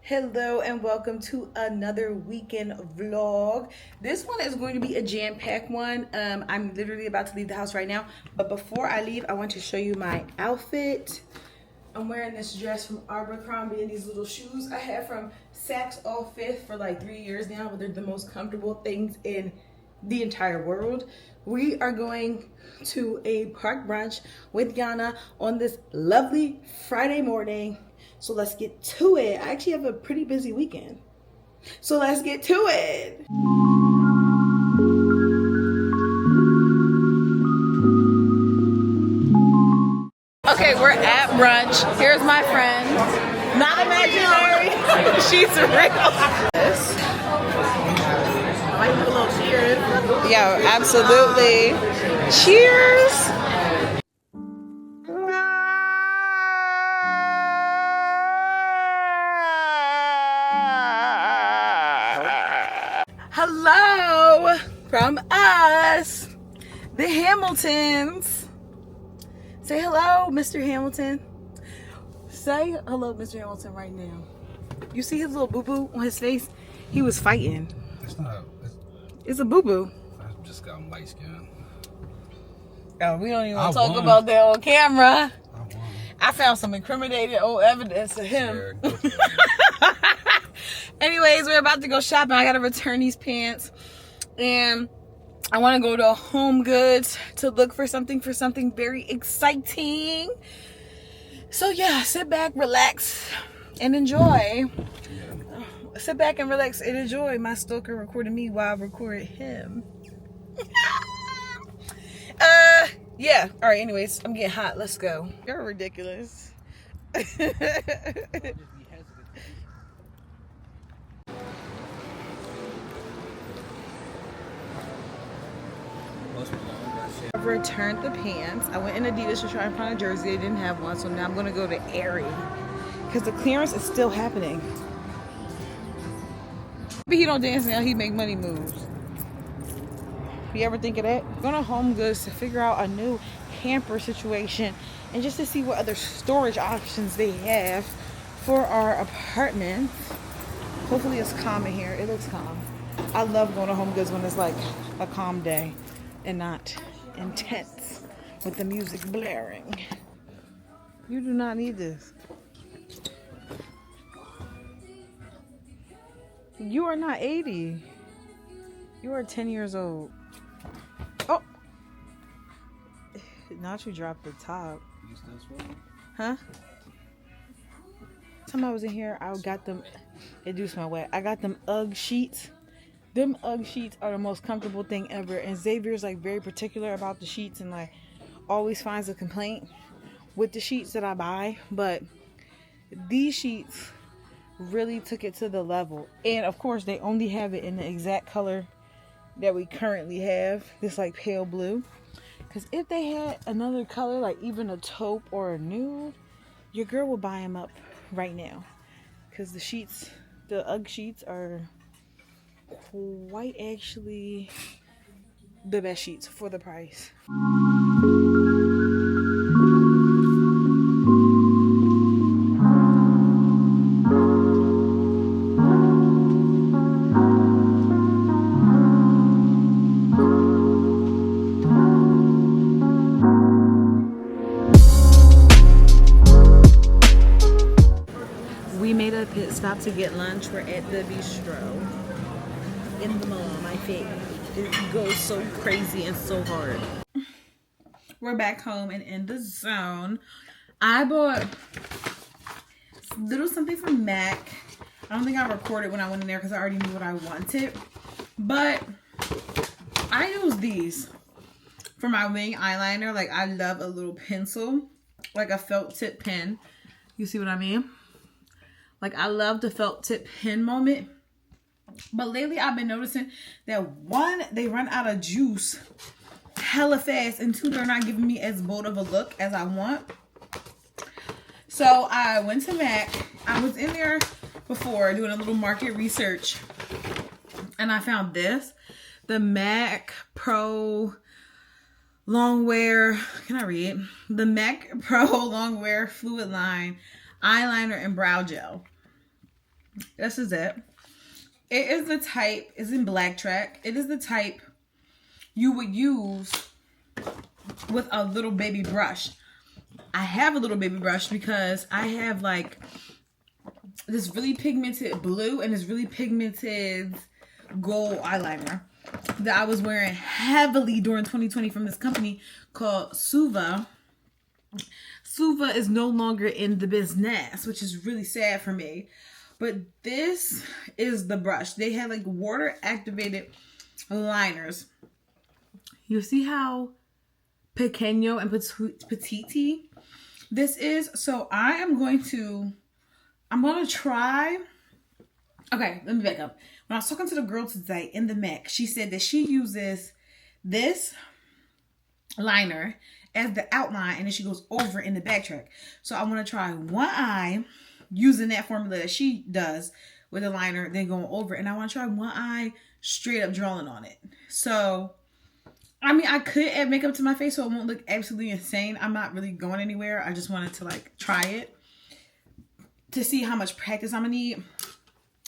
Hello and welcome to another weekend vlog. This one is going to be a jam-packed one. I'm literally about to leave the house right now, but before I leave I want to show you my outfit. I'm wearing this dress from Abercrombie and these little shoes I have from Saks Off Fifth for like 3 years now, but they're the most comfortable things in the entire world. We are going to a park brunch with Yana on this lovely Friday morning. So let's get to it. I actually have a pretty busy weekend. So let's get to it. Okay, we're at brunch. Here's my friend. Not imaginary. She's real. I like a little cheers. Yeah, absolutely. Cheers. Hello from us, the Hamiltons. Say hello, Mr. Hamilton. Say hello, Mr. Hamilton, right now. You see his little boo-boo on his face? He was fighting. It's a boo-boo. I just got light skin. Oh, we don't even talk about that on camera. I found some incriminating old evidence of him. Anyways, we're about to go shopping. I gotta return these pants, and I want to go to HomeGoods to look for something very exciting. So yeah, sit back, relax, and enjoy. Sit back and relax and enjoy. My stalker recorded me while I recorded him. Yeah. All right. Anyways, I'm getting hot. Let's go. You're ridiculous. I've returned the pants. I went in Adidas to try and find a jersey. They didn't have one, so now I'm gonna go to Aerie because the clearance is still happening. But he don't dance now. He make money moves. You ever think of that? Going to HomeGoods to figure out a new hamper situation and just to see what other storage options they have for our apartment. Hopefully it's calm in here. It looks calm. I love going to HomeGoods when it's like a calm day and not intense with the music blaring. You do not need this. You are not 80. You are 10 years old. Oh! Not you dropped the top. You still sweating? Huh? Time I was in here, I got them. It do smell wet. I got them UGG sheets. Them UGG sheets are the most comfortable thing ever. And Xavier's like very particular about the sheets and like always finds a complaint with the sheets that I buy. But these sheets really took it to the level. And of course, they only have it in the exact color that we currently have. This like pale blue. Because if they had another color, like even a taupe or a nude, your girl will buy them up right now. Because the sheets, the UGG sheets are quite actually the best sheets for the price. We made a pit stop to get lunch. We're at the bistro in the mall. My feet, it goes so crazy and so hard. We're back home and in the zone. I bought a little something from MAC. I don't think I recorded when I went in there because I already knew what I wanted. But I use these for my wing eyeliner. Like, I love a little pencil, like a felt tip pen. You see what I mean? Like, I love the felt tip pen moment. But lately, I've been noticing that one, they run out of juice hella fast. And two, they're not giving me as bold of a look as I want. So, I went to MAC. I was in there before doing a little market research. And I found this. The MAC Pro Longwear. Can I read? The MAC Pro Longwear Fluid Line eyeliner and brow gel. This is it. It is the type, it's in black track. It is the type you would use with a little baby brush. I have a little baby brush because I have like this really pigmented blue and this really pigmented gold eyeliner that I was wearing heavily during 2020 from this company called Suva. Suva is no longer in the business, which is really sad for me. But this is the brush. They have like water activated liners. You see how pequeño and petite this is? So I'm going to try. Okay, let me back up. When I was talking to the girl today in the MAC, she said that she uses this liner as the outline and then she goes over in the backtrack. So I want to try one eye using that formula that she does with the liner, then going over. And I want to try one eye straight up drawing on it. So, I mean, I could add makeup to my face so it won't look absolutely insane. I'm not really going anywhere. I just wanted to like try it to see how much practice I'm gonna need.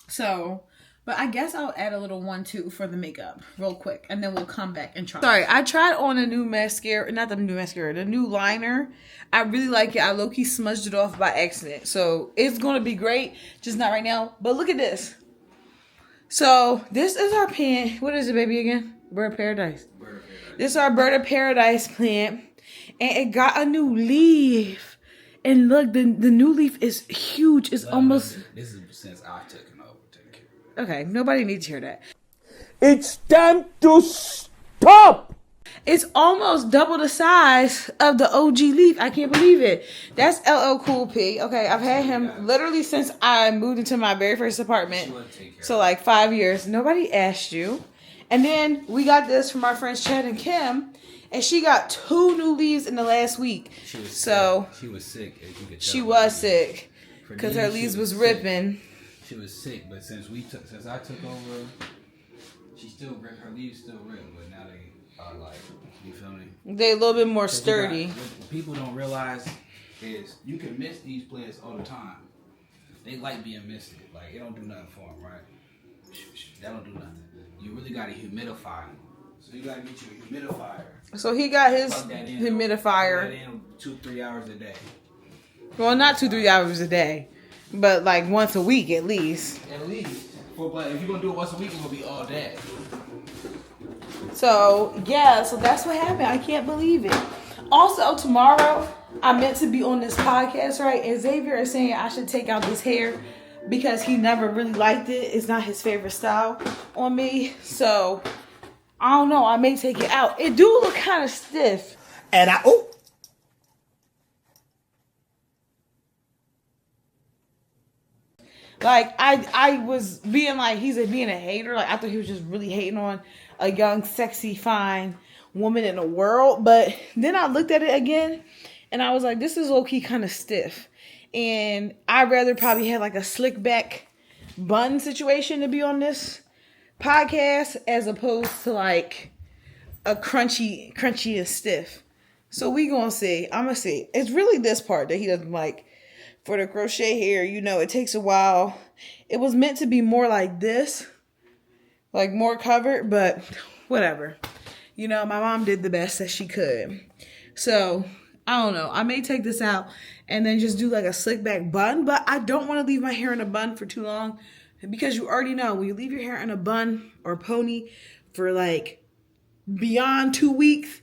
So, but I guess I'll add a little 1-2 for the makeup real quick and then we'll come back and try. Sorry, I tried on a new mascara, not the new mascara, the new liner. I really like it. I low-key smudged it off by accident. So it's gonna be great, just not right now. But look at this. So this is our plant. What is it, baby, again? Bird of Paradise. Bird of Paradise. This is our Bird of Paradise plant. And it got a new leaf. And look, the new leaf is huge. It's almost... This is since I've taken over. Okay, nobody needs to hear that. It's time to stop! It's almost double the size of the OG leaf. I can't believe it. That's LL Cool P. Okay, I've had him literally since I moved into my very first apartment. So like 5 years. Nobody asked you. And then we got this from our friends Chad and Kim. And she got 2 new leaves in the last week. She was sick. As you could tell. She was sick. Because her leaves was ripping. She was sick, but since I took over, her leaves still ripping, but now they are like, you feel me? They're a little bit more sturdy. What people don't realize is you can miss these plants all the time. They like being misted. Like, it don't do nothing for them, right? That don't do nothing. You really got to humidify them. So you got to get your humidifier. So he got his Plug humidifier. that in 2-3 hours a day. Well, not 2-3 hours a day. But like once a week at least. At least. But if you're going to do it once a week, it's going to be all day. So, yeah. So that's what happened. I can't believe it. Also, tomorrow, I meant to be on this podcast, right? And Xavier is saying I should take out this hair because he never really liked it. It's not his favorite style on me. So, I don't know. I may take it out. It do look kind of stiff. And Like, I was being like, he's being a hater. Like, I thought he was just really hating on a young, sexy, fine woman in the world. But then I looked at it again, and I was like, this is low-key kind of stiff. And I'd rather probably have, like, a slick back bun situation to be on this podcast as opposed to, like, a crunchy and stiff. So we gonna see. I'm gonna see. It's really this part that he doesn't like. For the crochet hair, you know, it takes a while. It was meant to be more like this, like more covered, but whatever. You know, my mom did the best that she could. So, I don't know. I may take this out and then just do like a slick back bun, but I don't want to leave my hair in a bun for too long because you already know when you leave your hair in a bun or pony for like beyond 2 weeks,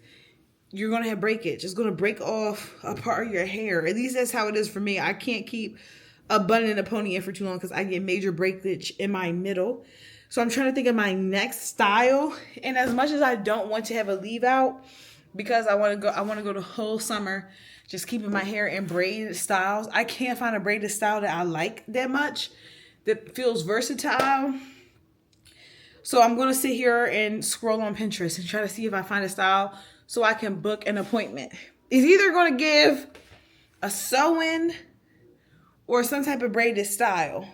you're going to have breakage. It's going to break off a part of your hair. At least that's how it is for me. I can't keep a bun and a pony in for too long because I get major breakage in my middle. So I'm trying to think of my next style. And as much as I don't want to have a leave out because I want to go the whole summer just keeping my hair in braided styles. I can't find a braided style that I like that much that feels versatile. So I'm going to sit here and scroll on Pinterest and try to see if I find a style so I can book an appointment. It's either going to give a sew-in or some type of braided style.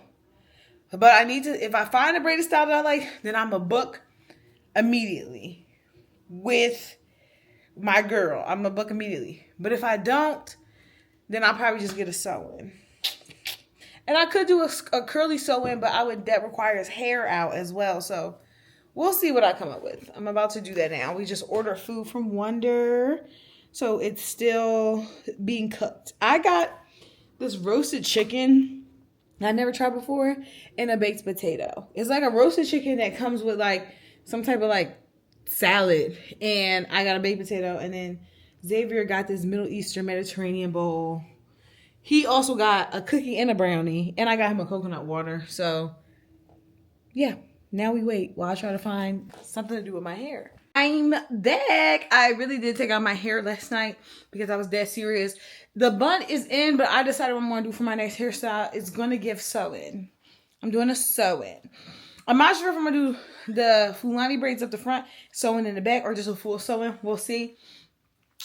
But I need to, if I find a braided style that I like, then I'm going to book immediately with my girl. I'm going to book immediately. But if I don't, then I'll probably just get a sew-in. And I could do a curly sew-in, but that requires hair out as well. So we'll see what I come up with. I'm about to do that now. We just ordered food from Wonder. So it's still being cooked. I got this roasted chicken I never tried before and a baked potato. It's like a roasted chicken that comes with like some type of like salad. And I got a baked potato. And then Xavier got this Middle Eastern Mediterranean bowl. He also got a cookie and a brownie. And I got him a coconut water. So yeah, now we wait while I try to find something to do with my hair. I'm back. I really did take out my hair last night because I was dead serious. The bun is in, but I decided what I'm going to do for my next hairstyle is going to give sew-in. I'm doing a sew-in. I'm not sure if I'm going to do the Fulani braids up the front, sew-in in the back, or just a full sew-in. We'll see.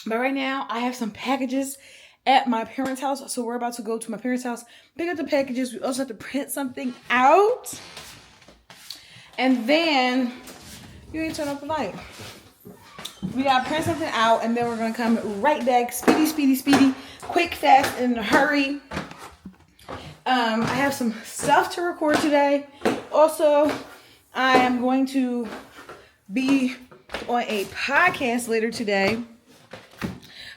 But right now, I have some packages at my parents' house. So we're about to go to my parents' house, pick up the packages. We also have to print something out. And then... You ain't turn up the light. We gotta print something out and then we're gonna come right back. Speedy. Quick, fast, in a hurry. I have some stuff to record today. Also, I am going to be on a podcast later today.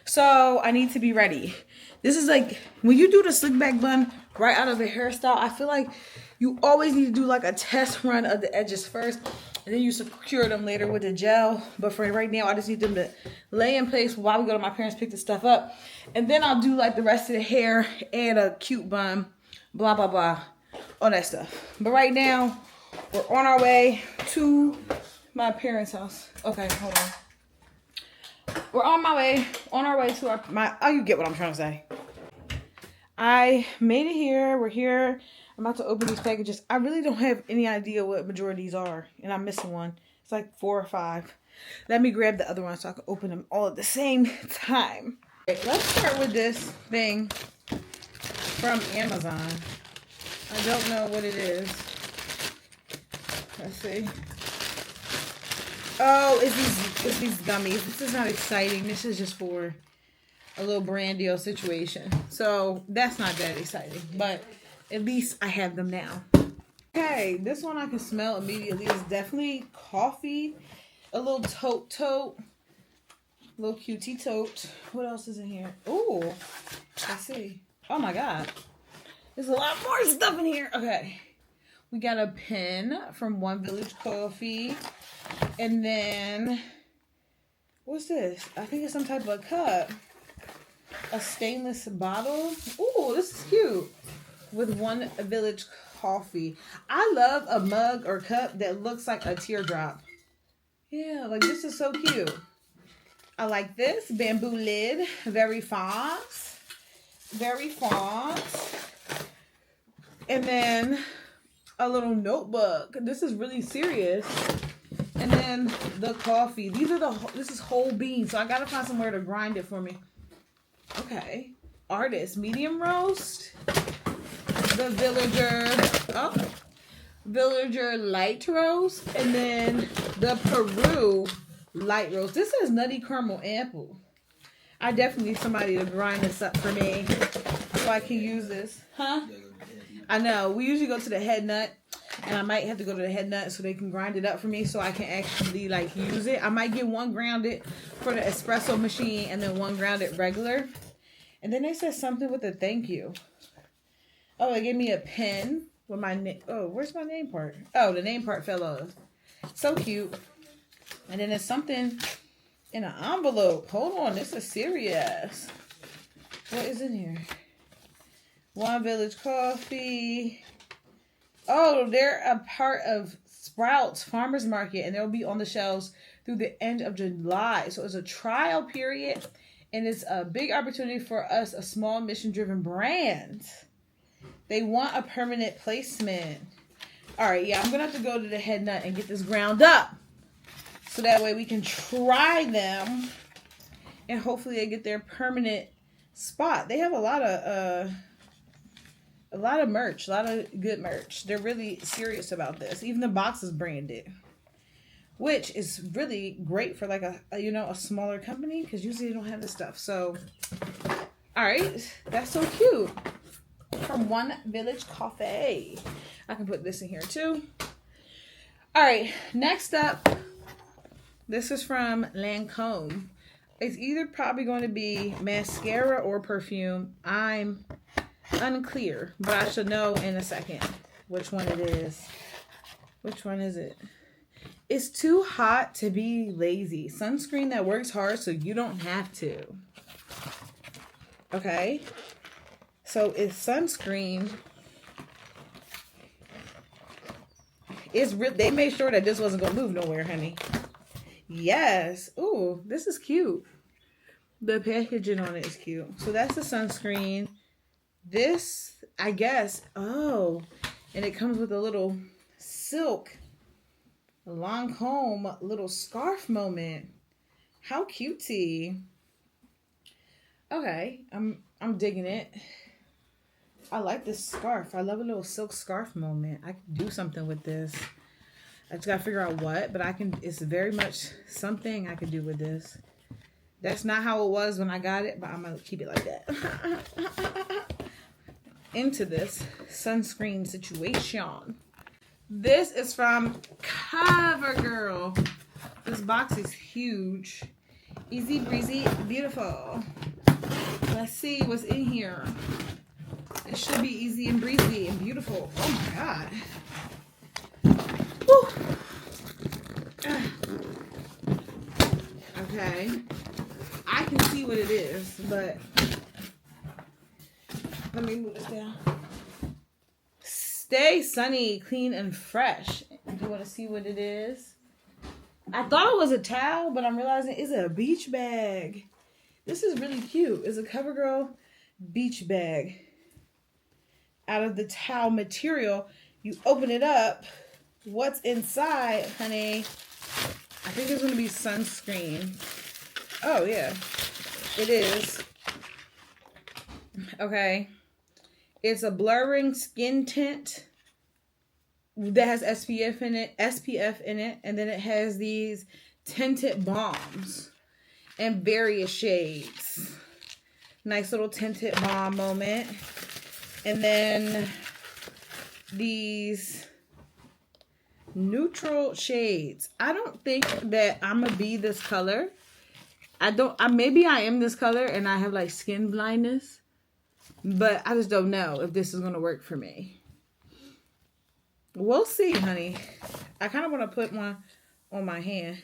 So I need to be ready. This is like, when you do the slick back bun right out of the hairstyle, I feel like you always need to do like a test run of the edges first. And then you secure them later with the gel. But for right now, I just need them to lay in place while we go to my parents' pick the stuff up. And then I'll do like the rest of the hair and a cute bun. Blah, blah, blah. All that stuff. But right now, we're on our way to my parents' house. Okay, hold on. We're on our way to oh, you get what I'm trying to say. I made it here. We're here. I'm about to open these packages. I really don't have any idea what majorities are. And I'm missing one. It's like 4 or 5. Let me grab the other one so I can open them all at the same time. Okay, let's start with this thing from Amazon. I don't know what it is. Let's see. Oh, it's these gummies. This is not exciting. This is just for a little brand deal situation. So that's not that exciting. But... at least I have them now. Okay, this one I can smell immediately. It's definitely coffee. A little tote. A little QT tote. What else is in here? Ooh, let's see. Oh my God. There's a lot more stuff in here. Okay. We got a pen from One Village Coffee. And then, what's this? I think it's some type of cup. A stainless bottle. Ooh, this is cute. With One Village Coffee. I love a mug or cup that looks like a teardrop. Yeah, like this is so cute. I like this. Bamboo lid. Very fonts. And then a little notebook. This is really serious. And then the coffee. This is whole beans. So I gotta find somewhere to grind it for me. Okay. Artist. Medium roast. The Villager light roast, and then the Peru light roast. This is nutty caramel apple. I definitely need somebody to grind this up for me so I can use this. Huh? I know. We usually go to the head nut, and I might have to go to the head nut so they can grind it up for me so I can actually like use it. I might get one grounded for the espresso machine and then one grounded regular. And then they said something with a thank you. Oh, they gave me a pen with my name. Oh, where's my name part? Oh, the name part fell off. So cute. And then there's something in an envelope. Hold on, this is serious. What is in here? One Village Coffee. Oh, they're a part of Sprouts Farmers Market, and they'll be on the shelves through the end of July. So it's a trial period, and it's a big opportunity for us, a small mission-driven brand. They want a permanent placement. All right, yeah, I'm going to have to go to the head nut and get this ground up. So that way we can try them. And hopefully they get their permanent spot. They have a lot of merch. A lot of good merch. They're really serious about this. Even the box is branded. Which is really great for like a smaller company. Because usually they don't have this stuff. So, all right. That's so cute. from One Village Cafe. I can put this in here too. All right, next up, this is from Lancome. It's either probably going to be mascara or perfume. I'm unclear, but I should know in a second which one it is. Which one is it? It's too hot to be lazy. Sunscreen that works hard so you don't have to. Okay. So it's sunscreen. They made sure that this wasn't going to move nowhere, honey. Yes. Ooh, this is cute. The packaging on it is cute. So that's the sunscreen. This, I guess, oh, and it comes with a little silk Lancome little scarf moment. How cutesy. Okay, I'm digging it. I like this scarf. I love a little silk scarf moment. I can do something with this. I just gotta figure out what, but it's very much something I could do with this. That's not how it was when I got it, but I'm gonna keep it like that. Into this sunscreen situation. This is from CoverGirl. This box is huge. Easy breezy, beautiful. Let's see what's in here. It should be easy and breezy and beautiful. Oh my God. Woo. Okay. I can see what it is, but let me move this down. Stay sunny, clean, and fresh. Do you want to see what it is? I thought it was a towel, but I'm realizing it's a beach bag. This is really cute. It's a CoverGirl beach bag. Out of the towel material, you open it up. What's inside, honey? I think it's going to be sunscreen. Oh, yeah. It is. Okay. It's a blurring skin tint that has SPF in it, and then it has these tinted balms in various shades. Nice little tinted balm moment. And then these neutral shades. I don't think that I'm gonna be this color. Maybe I am this color and I have like skin blindness. But I just don't know if this is going to work for me. We'll see, honey. I kind of want to put one on my hand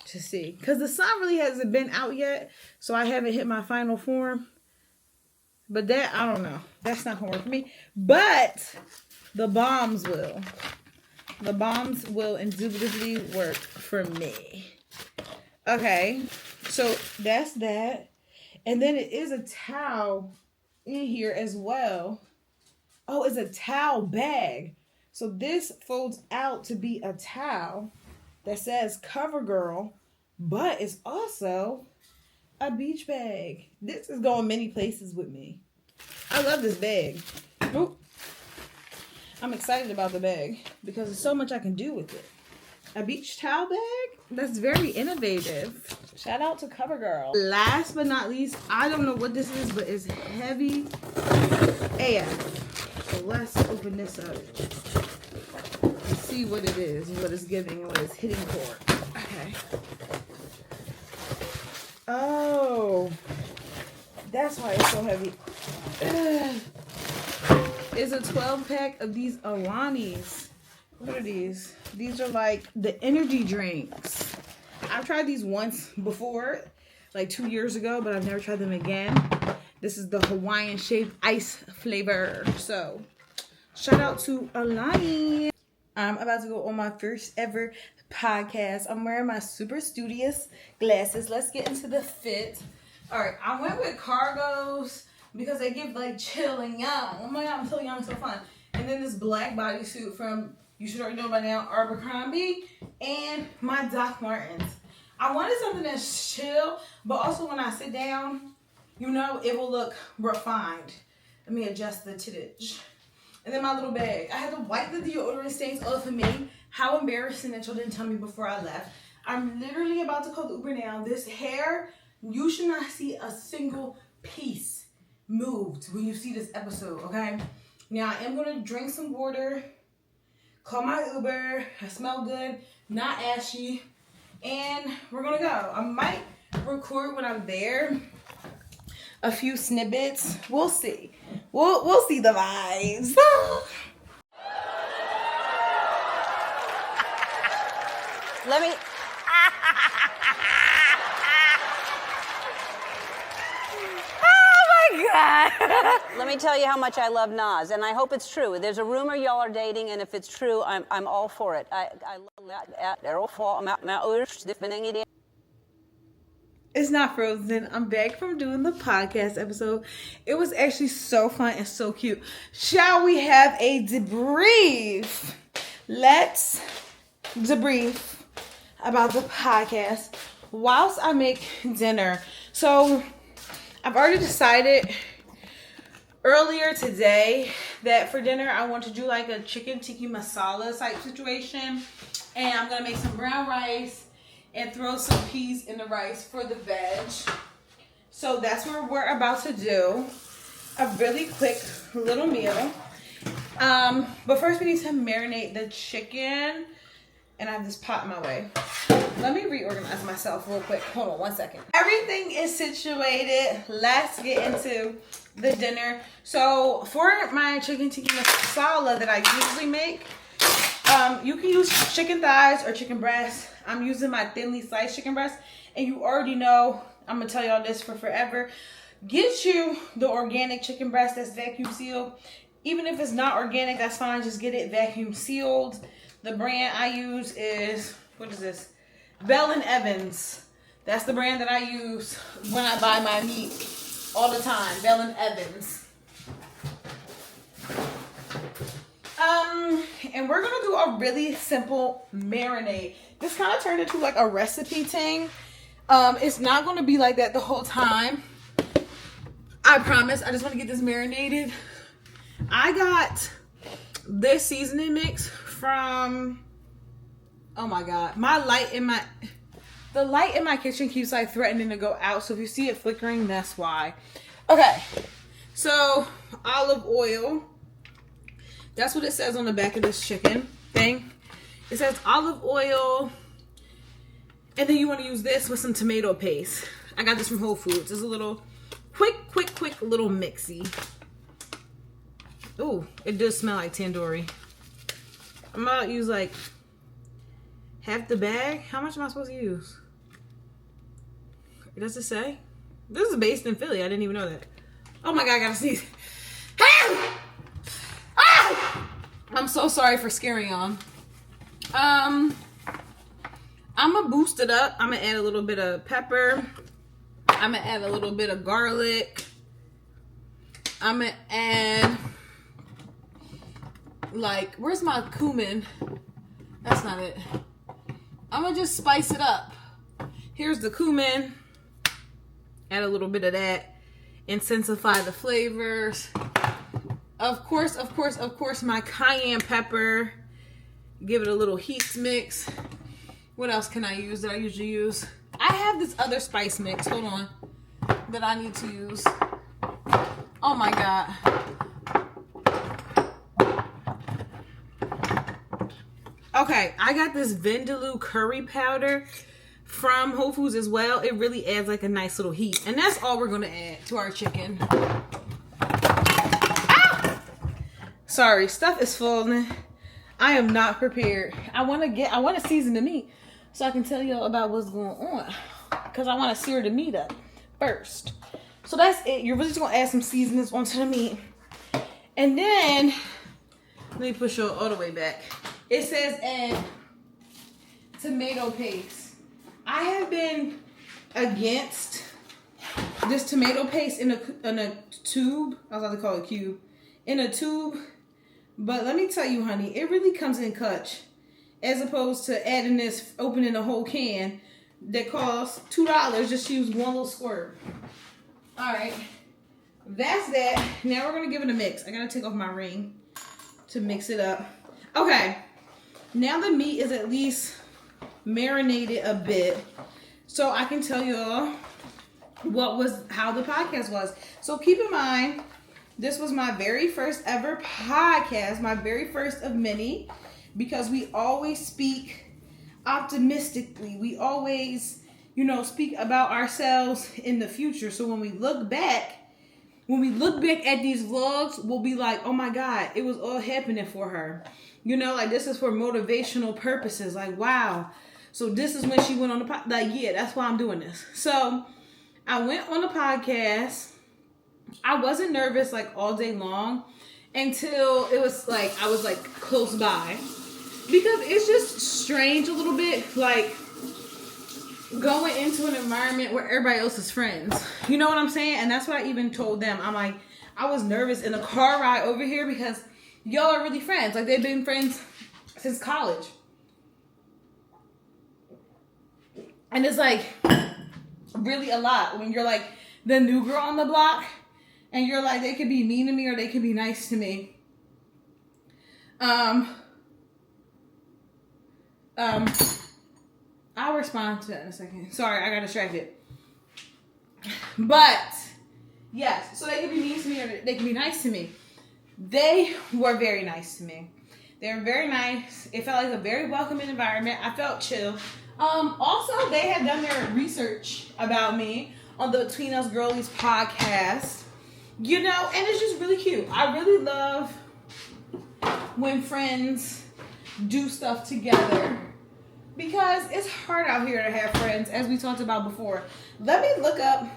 to see. Because the sun really hasn't been out yet. So I haven't hit my final form. But that, I don't know. That's not going to work for me. But the balms will. The balms will indubitably work for me. Okay. So that's that. And then it is a towel in here as well. Oh, it's a towel bag. So this folds out to be a towel that says CoverGirl, but it's also a beach bag. This is going many places with me. I love this bag. Ooh. I'm excited about the bag because there's so much I can do with it. A beach towel bag? That's very innovative. Shout out to CoverGirl. Last but not least, I don't know what this is, but it's heavy AF. So let's open this up and see what it is, and what it's giving, and what it's hitting for. Okay. Oh, that's why it's so heavy. It's a 12-pack of these Alanis. What are these? These are like the energy drinks. I've tried these once before, like 2 years ago, but I've never tried them again. This is the Hawaiian shaved ice flavor. So, shout out to Alani. I'm about to go on my first ever podcast. I'm wearing my super studious glasses. Let's get into the fit. All right, I went with cargos because they give like chill and young. Oh my God, I'm so young, so fun. And then this black bodysuit from, you should already know by now, Abercrombie, and my Doc Martens. I wanted something that's chill, but also when I sit down, you know, it will look refined. Let me adjust the tittage. And then my little bag. I had to wipe the deodorant stains off of me. How embarrassing that y'all didn't tell me before I left. I'm literally about to call the Uber now. This hair, you should not see a single piece moved when you see this episode, okay? Now, I am going to drink some water, call my Uber. I smell good, not ashy, and we're going to go. I might record when I'm there a few snippets. We'll see. We'll see the vibes. Let me. Oh my God! Let me tell you how much I love Nas, and I hope it's true. There's a rumor y'all are dating, and if it's true, I'm all for it. I love that. It's not frozen. I'm back from doing the podcast episode. It was actually so fun and so cute. Shall we have a debrief? Let's debrief about the podcast whilst I make dinner. So I've already decided earlier today that for dinner I want to do like a chicken tikka masala type situation, and I'm gonna make some brown rice and throw some peas in the rice for the veg. So that's what we're about to do. A really quick little meal. But first we need to marinate the chicken. And I have this pot in my way. Let me reorganize myself real quick. Hold on 1 second. Everything is situated. Let's get into the dinner. So for my chicken tikka masala that I usually make, you can use chicken thighs or chicken breast. I'm using my thinly sliced chicken breast. And you already know, I'm going to tell y'all this for forever. Get you the organic chicken breast that's vacuum sealed. Even if it's not organic, that's fine. Just get it vacuum sealed. The brand I use is, what is this? Bell & Evans. That's the brand that I use when I buy my meat all the time. Bell & Evans. And we're going to do a really simple marinade. This kind of turned into like a recipe thing. It's not going to be like that the whole time. I promise. I just want to get this marinated. I got this seasoning mix from, oh my God, the light in my kitchen keeps like threatening to go out. So if you see it flickering, that's why. Okay, so olive oil. That's what it says on the back of this chicken thing. It says olive oil. And then you want to use this with some tomato paste. I got this from Whole Foods. It's a little quick little mixy. Ooh, it does smell like tandoori. I'm gonna use like half the bag. How much am I supposed to use? Does it say? This is based in Philly. I didn't even know that. Oh my God, I gotta sneeze. I'm so sorry for scaring y'all. I'm gonna boost it up. I'm gonna add a little bit of pepper. I'm gonna add a little bit of garlic. I'm gonna add, like, where's my cumin? That's not it. I'm gonna just spice it up. Here's the cumin. Add a little bit of that. Intensify the flavors. Of course, my cayenne pepper. Give it a little heat mix. What else can I use that I usually use? I have this other spice mix, hold on, that I need to use. Oh my God. Okay, I got this Vindaloo curry powder from Whole Foods as well. It really adds like a nice little heat. And that's all we're gonna add to our chicken. Ah! Sorry, stuff is falling. I am not prepared. I want to season the meat so I can tell y'all about what's going on. Because I want to sear the meat up first. So that's it. You're really just going to add some seasonings onto the meat. And then, let me push you all the way back. It says add tomato paste. I have been against this tomato paste in a tube. I was about to call it a cube. In a tube. But let me tell you, honey, it really comes in clutch. As opposed to adding this, opening a whole can that costs $2. Just use one little squirt. Alright. That's that. Now we're going to give it a mix. I got to take off my ring to mix it up. Okay. Now the meat is at least marinated a bit. So I can tell y'all how the podcast was. So keep in mind, this was my very first ever podcast, my very first of many, because we always speak optimistically. We always, speak about ourselves in the future. So when we look back at these vlogs, we'll be like, oh my God, it was all happening for her. Like this is for motivational purposes. Like, wow. So this is when she went on the podcast. Like, yeah, that's why I'm doing this. So I went on the podcast. I wasn't nervous like all day long until it was like, I was like close by. Because it's just strange a little bit, like going into an environment where everybody else is friends. You know what I'm saying? And that's what I even told them. I'm like, I was nervous in the car ride over here because y'all are really friends. Like they've been friends since college. And it's like really a lot when you're like the new girl on the block and you're like, they could be mean to me or they could be nice to me. I'll respond to that in a second. Sorry, I got distracted. But yes, so they could be mean to me or they could be nice to me. They were very nice to me. They were very nice. It felt like a very welcoming environment. I felt chill. Also, they had done their research about me on the Between Us Girlies podcast. And it's just really cute. I really love when friends do stuff together because it's hard out here to have friends, as we talked about before. Let me look up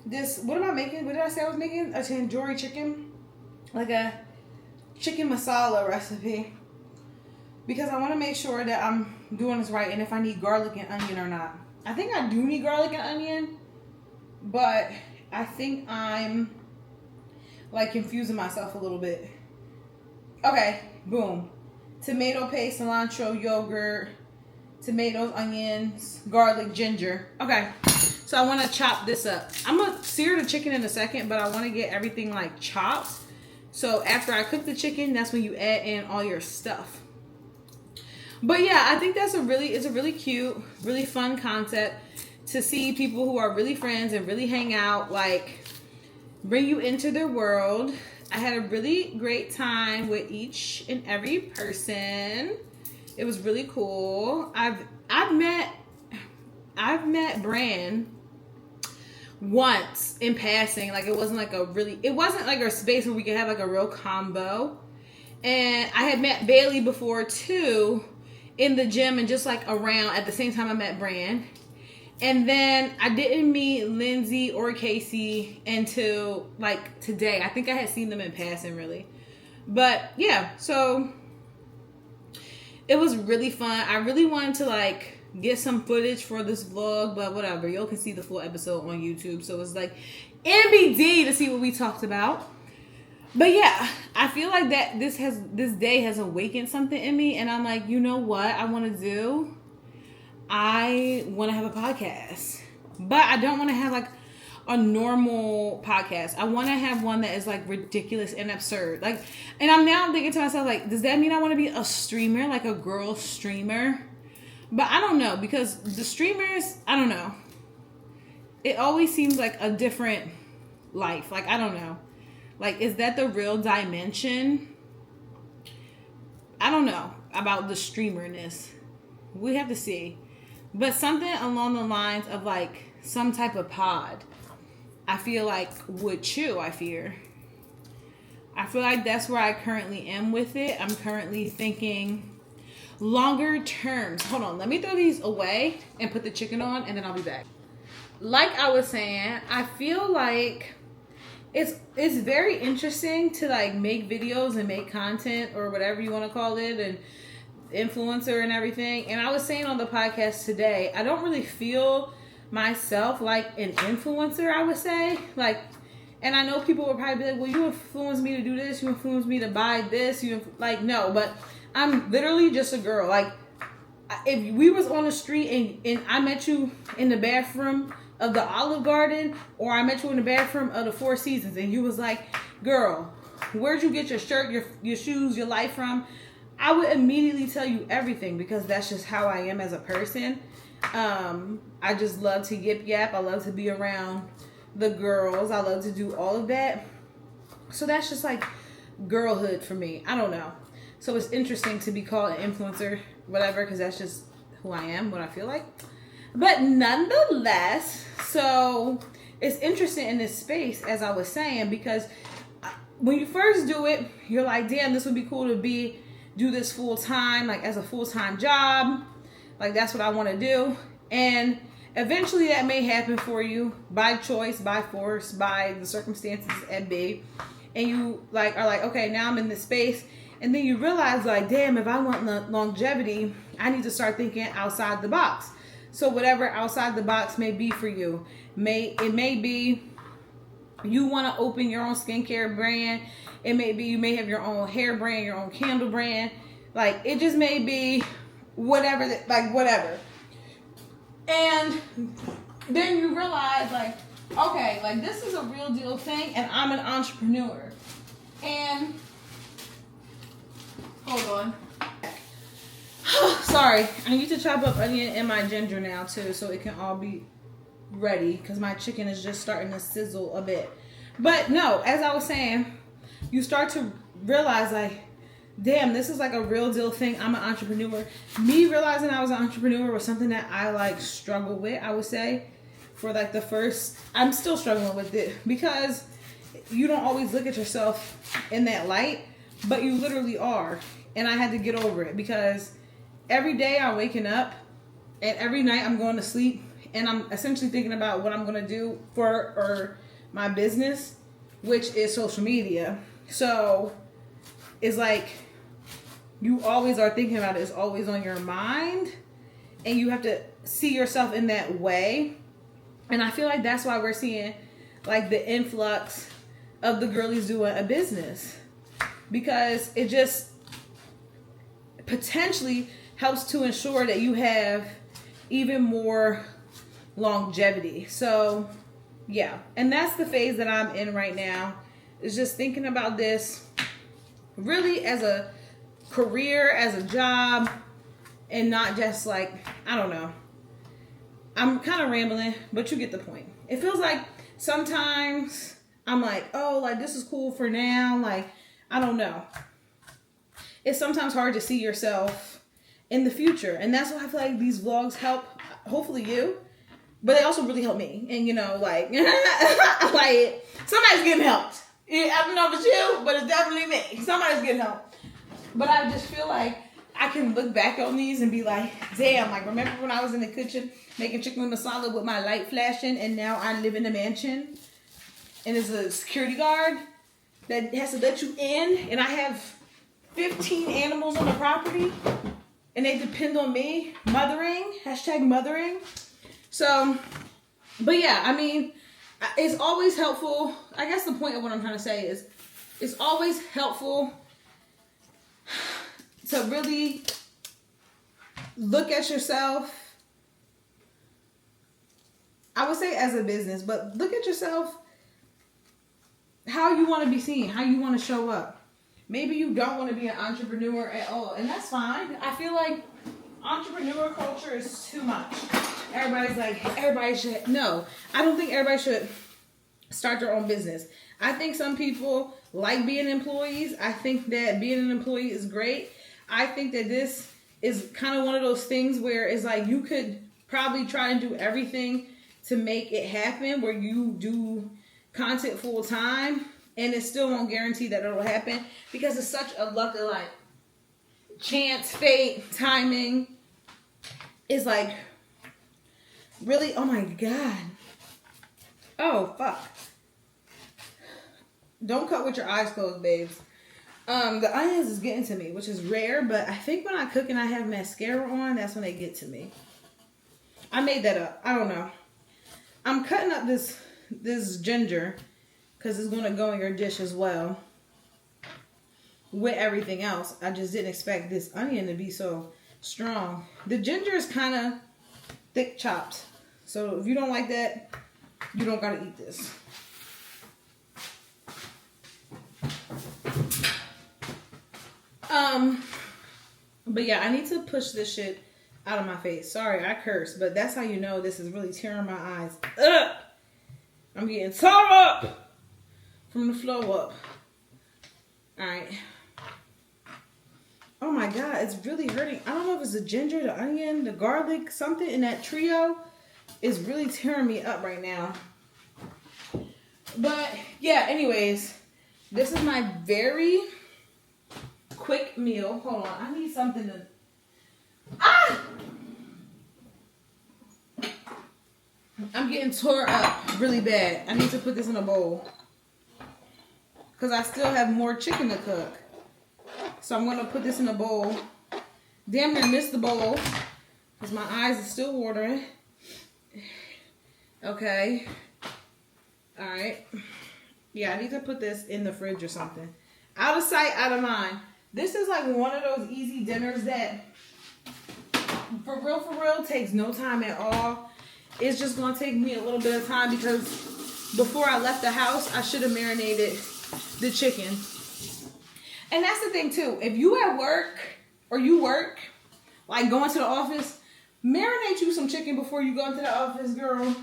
this. What am I making? What did I say I was making? A tandoori chicken, like a chicken masala recipe, because I want to make sure that I'm doing this right and if I need garlic and onion or not. I think I do need garlic and onion, but I think I'm like confusing myself a little bit. Okay, boom. Tomato paste, cilantro, yogurt, tomatoes, onions, garlic, ginger. Okay, so I want to chop this up. I'm going to sear the chicken in a second, but I want to get everything like chopped. So after I cook the chicken, that's when you add in all your stuff. But yeah, I think it's a really cute, really fun concept to see people who are really friends and really hang out, like bring you into their world. I had a really great time with each and every person. It was really cool. I've met Bran once in passing. Like it wasn't like a space where we could have like a real combo. And I had met Bailey before too in the gym and just like around at the same time I met Bran. And then I didn't meet Lindsay or Casey until like today. I think I had seen them in passing really. But yeah, so it was really fun. I really wanted to like get some footage for this vlog, but whatever. Y'all can see the full episode on YouTube. So it's like NBD to see what we talked about. But yeah, I feel like that this day has awakened something in me. And I'm like, you know what I want to do? I want to have a podcast, but I don't want to have like a normal podcast. I want to have one that is like ridiculous and absurd. Like, and I'm thinking to myself, like, does that mean I want to be a streamer, like a girl streamer? But I don't know, because the streamers, I don't know. It always seems like a different life. Like, I don't know. Like, is that the real dimension? I don't know about the streamerness. We have to see. But something along the lines of like some type of pod, I feel like would chew, I feel like that's where I currently am with it. I'm currently thinking longer terms. Hold on, let me throw these away and put the chicken on and then I'll be back. Like I was saying, I feel like it's very interesting to like make videos and make content or whatever you want to call it and influencer and everything. And I was saying on the podcast today, I don't really feel myself like an influencer, I would say. Like, and I know people will probably be like, well, you influenced me to do this, you influenced me to buy this, like, no, but I'm literally just a girl. Like, if we was on the street and I met you in the bathroom of the Olive Garden, or I met you in the bathroom of the Four Seasons and you was like, girl, where'd you get your shirt, your shoes, your life from? I would immediately tell you everything because that's just how I am as a person. I just love to yap. I love to be around the girls. I love to do all of that. So that's just like girlhood for me. I don't know. So it's interesting to be called an influencer, whatever, because that's just who I am, what I feel like. But nonetheless, so it's interesting in this space, as I was saying, because when you first do it, you're like, damn, this would be cool to do this full time, like as a full-time job. Like that's what I want to do. And eventually that may happen for you by choice, by force, by the circumstances at big. And you like are like, okay, now I'm in this space. And then you realize like, damn, if I want longevity, I need to start thinking outside the box. So whatever outside the box may be for you, it may be you want to open your own skincare brand. It may be you may have your own hair brand, your own candle brand. Like it just may be whatever, whatever. And then you realize like, okay, like this is a real deal thing, and I'm an entrepreneur. And hold on. Sorry, I need to chop up onion and my ginger now too, so it can all be ready, because my chicken is just starting to sizzle a bit. But no, as I was saying, you start to realize like, damn, this is like a real deal thing. I'm an entrepreneur. Me realizing I was an entrepreneur was something that I like struggled with, I would say, for like the first, I'm still struggling with it, because you don't always look at yourself in that light, but you literally are. And I had to get over it, because every day I'm waking up and every night I'm going to sleep and I'm essentially thinking about what I'm going to do for my business, which is social media. So it's like you always are thinking about it. It's always on your mind, and you have to see yourself in that way. And I feel like that's why we're seeing like the influx of the girlies doing a business, because it just potentially helps to ensure that you have even more longevity. So yeah, and that's the phase that I'm in right now, is just thinking about this really as a career, as a job, and not just like, I don't know. I'm kind of rambling, but you get the point. It feels like sometimes I'm like, oh, like this is cool for now. Like, I don't know. It's sometimes hard to see yourself in the future. And that's why I feel like these vlogs help, hopefully you, but they also really help me. And you know, like, like somebody's getting helped. I don't know if it's you, but it's definitely me. Somebody's getting helped. But I just feel like I can look back on these and be like, damn, like remember when I was in the kitchen making chicken masala with my light flashing, and now I live in a mansion and there's a security guard that has to let you in, and I have 15 animals on the property and they depend on me mothering, #mothering. So, but yeah, I mean, it's always helpful. I guess the point of what I'm trying to say is it's always helpful to really look at yourself. I would say as a business, but look at yourself, how you want to be seen, how you want to show up. Maybe you don't want to be an entrepreneur at all, and that's fine. I feel like entrepreneur culture is too much. Everybody's like, everybody should. No, I don't think everybody should start their own business. I think some people like being employees. I think that being an employee is great. I think that this is kind of one of those things where it's like you could probably try and do everything to make it happen, where you do content full time, and it still won't guarantee that it'll happen, because it's such a luck of like chance, fate, timing. It's like really, oh my God. Oh, fuck. Don't cut with your eyes closed, babes. The onions is getting to me, which is rare, but I think when I cook and I have mascara on, that's when they get to me. I made that up. I don't know. I'm cutting up this ginger because it's going to go in your dish as well with everything else. I just didn't expect this onion to be so strong. The ginger is kind of thick chopped. So if you don't like that, you don't got to eat this. But yeah, I need to push this shit out of my face. Sorry, I cursed, but that's how you know this is really tearing my eyes up. I'm getting tore up from the flow up. All right. Oh my God, it's really hurting. I don't know if it's the ginger, the onion, the garlic, something in that trio is really tearing me up right now. But yeah, anyways, this is my very quick meal. Hold on, I need something to... Ah! I'm getting tore up really bad. I need to put this in a bowl because I still have more chicken to cook. So I'm going to put this in a bowl. Damn near missed the bowl because my eyes are still watering. Okay. All right. Yeah, I need to put this in the fridge or something. Out of sight, out of mind. This is like one of those easy dinners that for real takes no time at all. It's just going to take me a little bit of time because before I left the house, I should have marinated the chicken. And that's the thing too. If you at work or you work, like going to the office, marinate you some chicken before you go into the office, girl.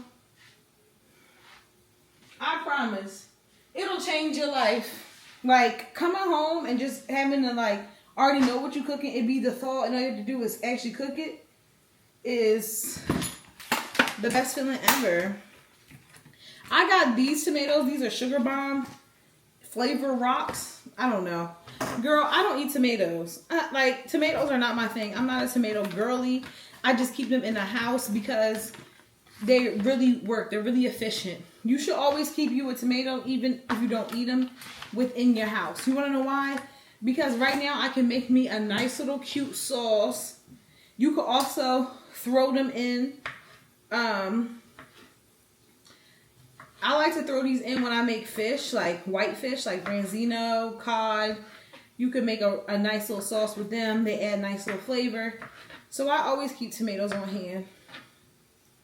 I promise. It'll change your life. Like coming home and just having to like already know what you're cooking, it be the thought and all you have to do is actually cook it is the best feeling ever. I got these tomatoes. These are Sugar Bomb Flavor Rocks. I don't know. Girl, I don't eat tomatoes. Like, tomatoes are not my thing. I'm not a tomato girly. I just keep them in the house because they really work. They're really efficient. You should always keep you a tomato, even if you don't eat them, within your house. You want to know why? Because right now I can make me a nice little cute sauce. You could also throw them in. I like to throw these in when I make fish, like white fish, like branzino, cod. You could make a nice little sauce with them. They add nice little flavor. So I always keep tomatoes on hand,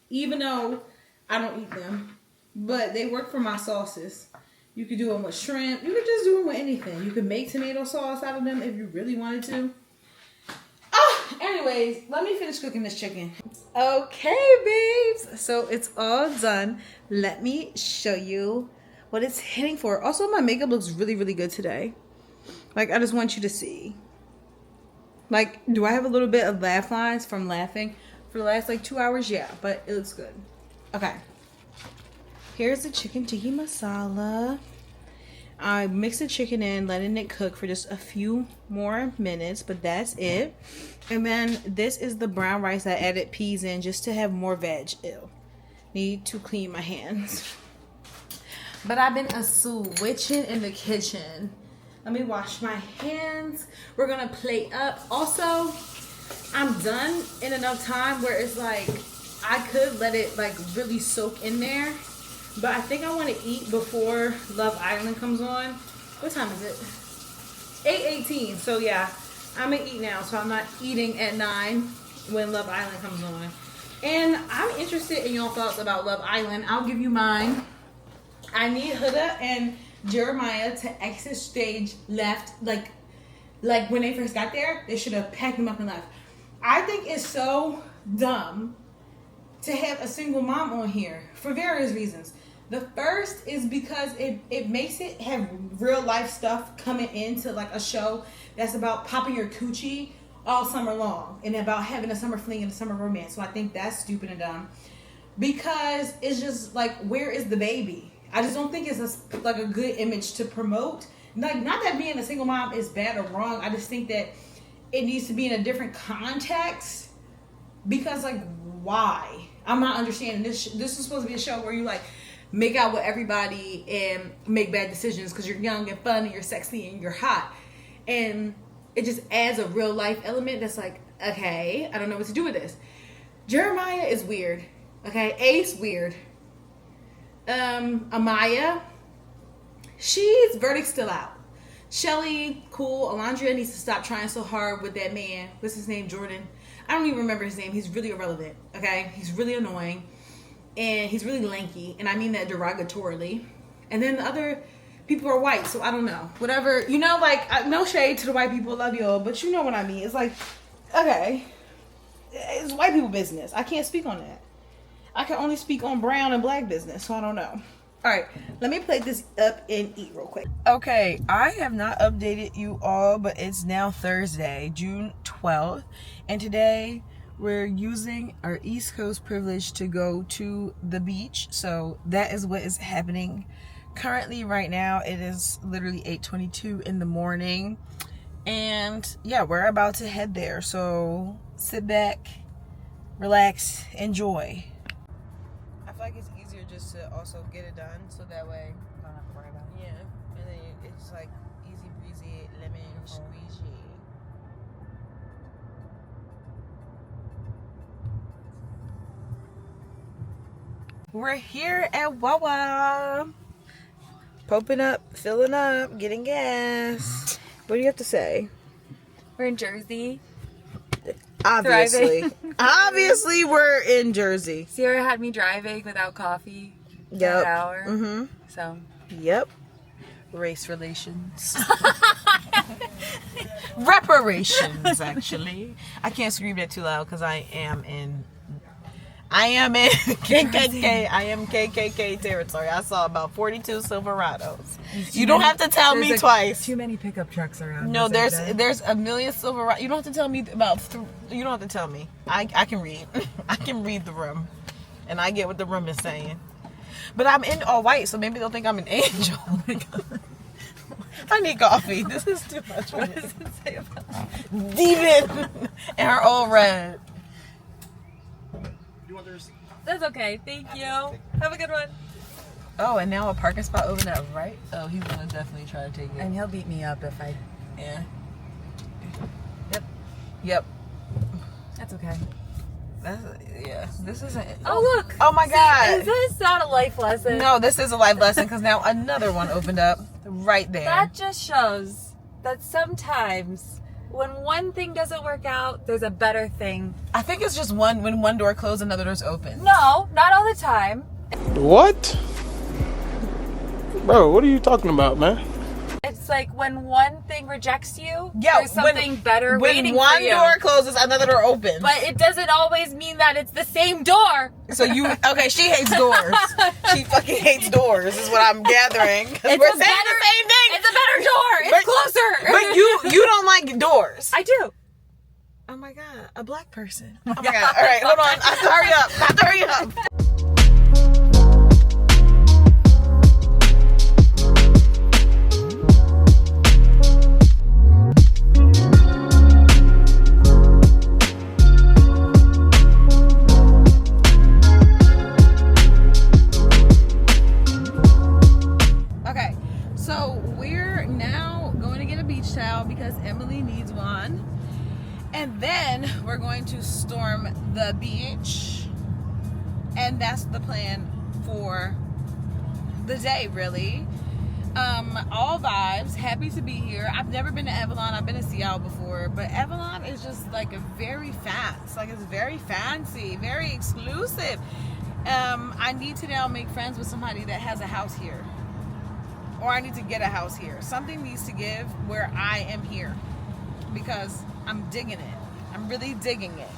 even though I don't eat them. But they work for my sauces. You could do them with shrimp. You could just do them with anything. You could make tomato sauce out of them if you really wanted to. Anyways, let me finish cooking this chicken. Okay, babes. So it's all done. Let me show you what it's hitting for. Also, my makeup looks really, really good today. Like, I just want you to see. Like, do I have a little bit of laugh lines from laughing for the last, like, 2 hours? Yeah, but it looks good. Okay. Here's the chicken tikka masala. I mix the chicken in, letting it cook for just a few more minutes, but that's it. And then this is the brown rice. I added peas in just to have more veg. Ew. Need to clean my hands. But I've been switching in the kitchen. Let me wash my hands. We're gonna plate up. Also, I'm done in enough time where it's like I could let it like really soak in there. But I think I want to eat before Love Island comes on. What time is it? 8:18. So yeah, I'm going to eat now. So I'm not eating at 9 when Love Island comes on. And I'm interested in your thoughts about Love Island. I'll give you mine. I need Huda and Jeremiah to exit stage left. Like when they first got there, they should have packed them up and left. I think it's so dumb to have a single mom on here for various reasons. The first is because it makes it have real life stuff coming into like a show that's about popping your coochie all summer long and about having a summer fling and a summer romance. So I think that's stupid and dumb because it's just like, where is the baby? I just don't think it's like a good image to promote. Like, not that being a single mom is bad or wrong. I just think that it needs to be in a different context because like, why? I'm not understanding this. This is supposed to be a show where you like make out with everybody and make bad decisions because you're young and fun and you're sexy and you're hot, and it just adds a real life element that's like, okay, I don't know what to do with this. Jeremiah is weird. Okay, Ace weird. Amaya, she's verdict still out. Shelly, cool. Alondria needs to stop trying so hard with that man. What's his name? Jordan. I don't even remember his name. He's really irrelevant. Okay, he's really annoying. And he's really lanky, and I mean that derogatorily. And then the other people are white, so I don't know. Whatever, you know, like, no shade to the white people, love y'all, but you know what I mean. It's like, okay, it's white people business. I can't speak on that. I can only speak on brown and black business, so I don't know. All right, let me plate this up and eat real quick. Okay, I have not updated you all, but it's now Thursday, June 12th, and today we're using our East Coast privilege to go to the beach. So that is what is happening currently right now. It is literally 8:22 in the morning, and yeah, we're about to head there. So sit back, relax, enjoy. I feel like it's easier just to also get it done, so that way I don't have to worry about it. yeah, and then it's like easy breezy, lemon squeezy. We're here at Wawa. Pumping up, filling up, getting gas. What do you have to say? We're in Jersey. Obviously. Obviously we're in Jersey. Sierra had me driving without coffee for Yep. an hour. Mm-hmm. So. Yep. Race relations. Reparations, actually. I can't scream that too loud because I am in KKK. I am KKK territory. I saw about 42 Silverados. You don't have to tell me twice. Too many pickup trucks around. No, there's a million Silverados. You don't have to tell me about. You don't have to tell me. I can read. I can read the room, and I get what the room is saying. But I'm in all white, so maybe they'll think I'm an angel. Oh my God. I need coffee. This is too much. What does it say about Demon and her all red? That's okay. Thank you. Have a good one. Oh, and now a parking spot opened up, right? Oh, he's gonna definitely try to take it. And he'll beat me up if I. Yeah. Yep. That's okay. Yeah. This isn't. Oh look. Oh my God. Is this not a life lesson? No, this is a life lesson because now another one opened up right there. That just shows that sometimes when one thing doesn't work out, there's a better thing. I think it's just when one door closed, another door's open. No, not all the time. What? Bro, what are you talking about, man? It's like when one thing rejects you, Yeah, there's something better waiting When one for you. door closes, another door opens. But it doesn't always mean that it's the same door. So okay, she hates doors. She fucking hates doors, is what I'm gathering. We're saying the same thing. It's a better door. It's closer. But you don't like doors. I do. Oh my God, a black person. Oh my God. All right, hold on. I have to hurry up. I have to hurry up. Okay, so we're now going to get a beach towel because Emily needs one. And then we're going to storm the beach. And that's the plan for the day, really. All vibes. Happy to be here. I've never been to Avalon. I've been to Seattle before. But Avalon is just like a very fast. Like it's very fancy. Very exclusive. I need to now make friends with somebody that has a house here. Or I need to get a house here. Something needs to give where I am here. Because I'm digging it. I'm really digging it.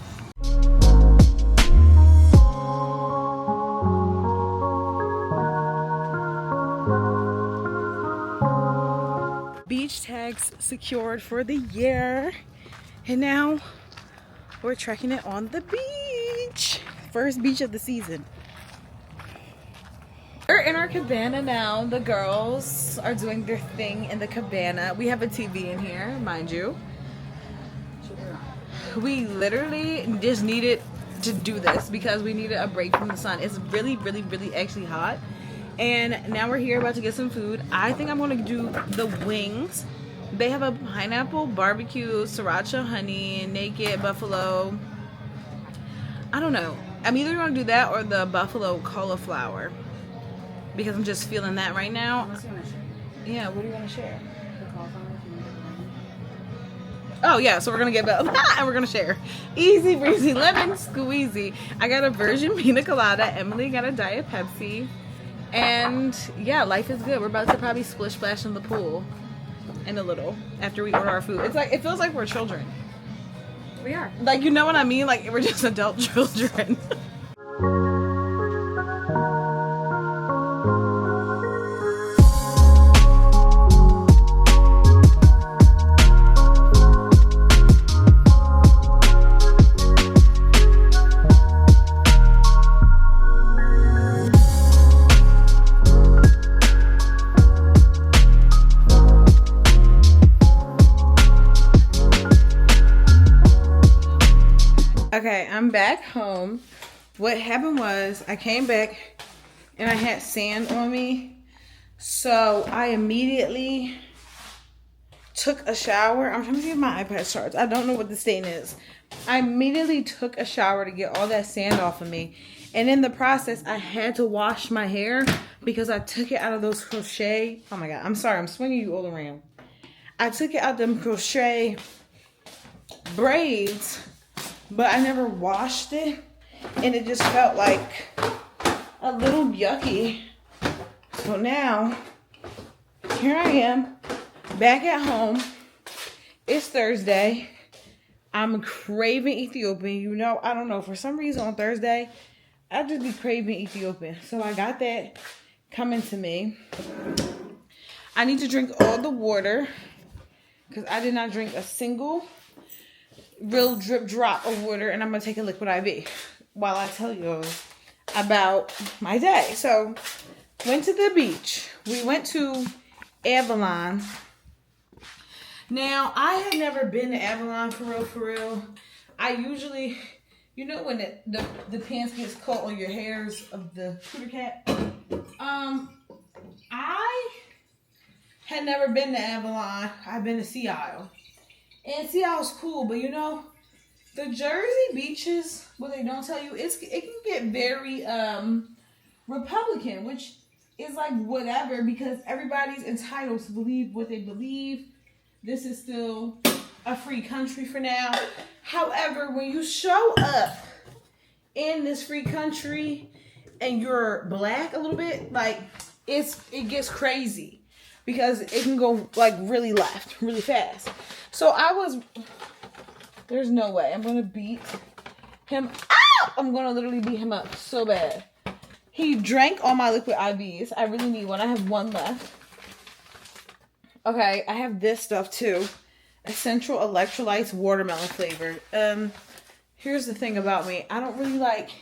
Beach tags secured for the year. And now we're trekking it on the beach. First beach of the season. We're in our cabana now. The girls are doing their thing in the cabana. We have a TV in here, mind you. We literally just needed to do this because we needed a break from the sun. It's really, really, really actually hot. And now we're here about to get some food. I think I'm going to do the wings. They have a pineapple barbecue, sriracha honey, naked buffalo. I don't know. I'm either going to do that or the buffalo cauliflower. Because I'm just feeling that right now. Yeah, what do you want to share? Oh yeah, so we're gonna get and we're gonna share. Easy breezy, lemon squeezy. I got a virgin pina colada. Emily got a Diet Pepsi. And yeah, life is good. We're about to probably splish splash in the pool in a little after we order our food. It's like it feels like we're children. We are. Like, you know what I mean? Like, we're just adult children. Okay, I'm back home. What happened was I came back and I had sand on me. So I immediately took a shower. I'm trying to see if my iPad starts. I don't know what the stain is. I immediately took a shower to get all that sand off of me. And in the process, I had to wash my hair because I took it out of those crochet. Oh my God, I'm sorry. I'm swinging you all around. I took it out them crochet braids, but I never washed it, and it just felt like a little yucky. So now, here I am, back at home. It's Thursday. I'm craving Ethiopian. You know, I don't know, for some reason on Thursday, I just be craving Ethiopian. So I got that coming to me. I need to drink all the water, because I did not drink a single real drip drop of water, and I'm gonna take a liquid IV while I tell you about my day. So, went to the beach. We went to Avalon. Now, I had never been to Avalon for real. I usually, you know, when the pants gets caught on your hairs of the cooter cat. I had never been to Avalon. I've been to Sea Isle. And Sea Isle's cool, but you know, the Jersey beaches, what they don't tell you, it can get very Republican, which is like whatever, because everybody's entitled to believe what they believe. This is still a free country for now. However, when you show up in this free country and you're black a little bit, like it gets crazy, because it can go like really left, really fast. So there's no way I'm going to beat him up. I'm going to literally beat him up so bad. He drank all my liquid IVs. I really need one. I have one left. Okay, I have this stuff too. Essential electrolytes, watermelon flavor. Here's the thing about me. I don't really like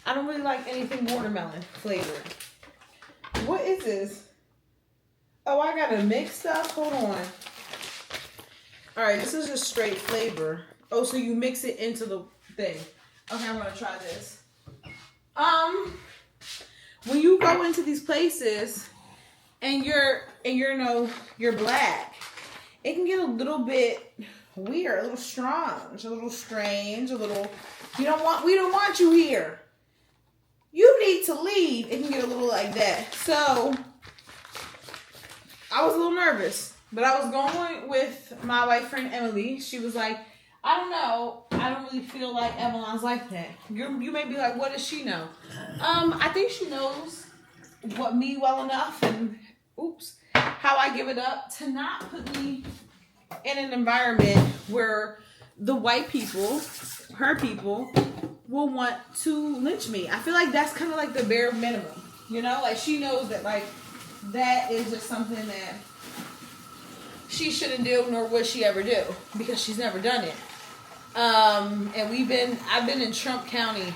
anything watermelon flavored. What is this? Oh, I got to mix stuff. Hold on. All right, this is just straight flavor. Oh, so you mix it into the thing. Okay, I'm gonna try this. When you go into these places and you're black, it can get a little bit weird, a little strange, we don't want you here. You need to leave. It can get a little like that. So I was a little nervous. But I was going with my white friend Emily. She was like, I don't know. I don't really feel like Avalon's like that. You may be like, what does she know? I think she knows me well enough, and how I give it up to not put me in an environment where the white people, her people, will want to lynch me. I feel like that's kind of like the bare minimum. You know, like she knows that like that is just something that she shouldn't do, nor would she ever do, because she's never done it. And I've been in Trump County,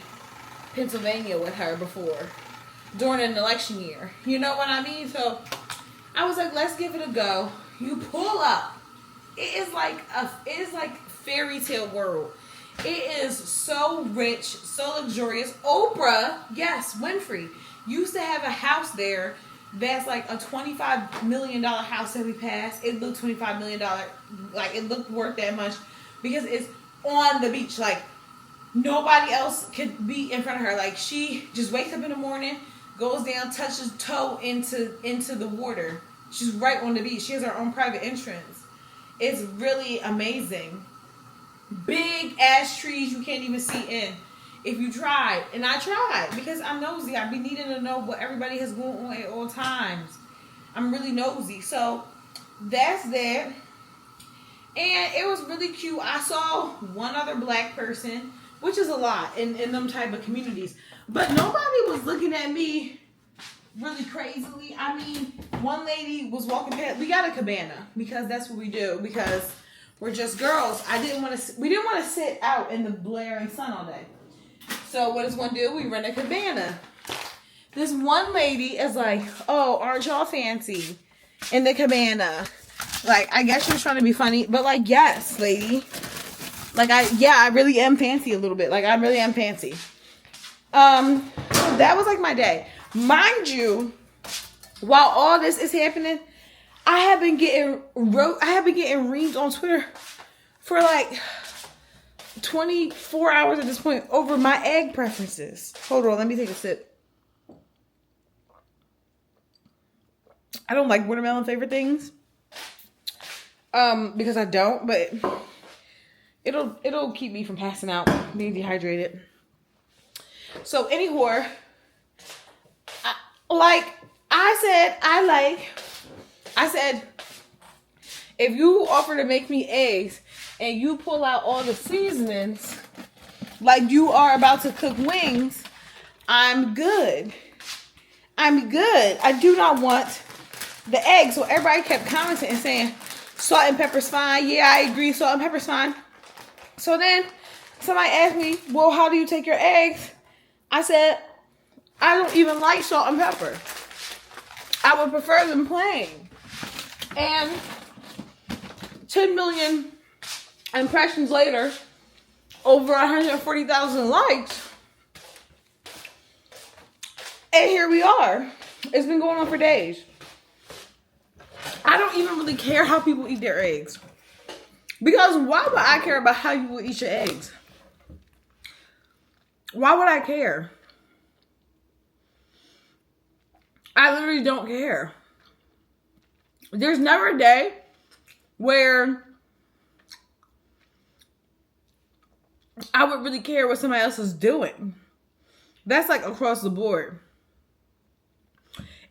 Pennsylvania with her before, during an election year. You know what I mean? So I was like, let's give it a go. You pull up. It is like fairy tale world. It is so rich, so luxurious. Oprah, yes, Winfrey, used to have a house there. That's like a $25 million house that we passed. It looked $25 million, like it looked worth that much, because it's on the beach. Like nobody else could be in front of her. Like she just wakes up in the morning, goes down, touches toe into the water. She's right on the beach. She has her own private entrance. It's really amazing. Big ass trees you can't even see in. If you tried, and I tried because I'm nosy. I be needing to know what everybody has going on at all times. I'm really nosy. So that's that. And it was really cute. I saw one other black person, which is a lot in them type of communities. But nobody was looking at me really crazily. I mean, one lady was walking past. We got a cabana because that's what we do because we're just girls. We didn't want to sit out in the blaring sun all day. So what does one do? We rent a cabana. This one lady is like, "Oh, aren't y'all fancy in the cabana?" Like, I guess she was trying to be funny, but like, yes, lady. Like, I really am fancy a little bit. Like, I really am fancy. So that was like my day. Mind you, while all this is happening, I have been getting reads on Twitter for like 24 hours at this point over my egg preferences. Hold on, let me take a sip. I don't like watermelon flavored things. Because I don't, but it'll keep me from passing out, being dehydrated. So anyhow, I said, if you offer to make me eggs and you pull out all the seasonings like you are about to cook wings, I'm good. I do not want the eggs. So everybody kept commenting and saying, salt and pepper's fine. Yeah, I agree. Salt and pepper's fine. So then somebody asked me, well, how do you take your eggs? I said, I don't even like salt and pepper. I would prefer them plain. And 10 million impressions later, over 140,000 likes. And here we are. It's been going on for days. I don't even really care how people eat their eggs. Because why would I care about how you will eat your eggs? Why would I care? I literally don't care. There's never a day where I would really care what somebody else is doing. That's like across the board.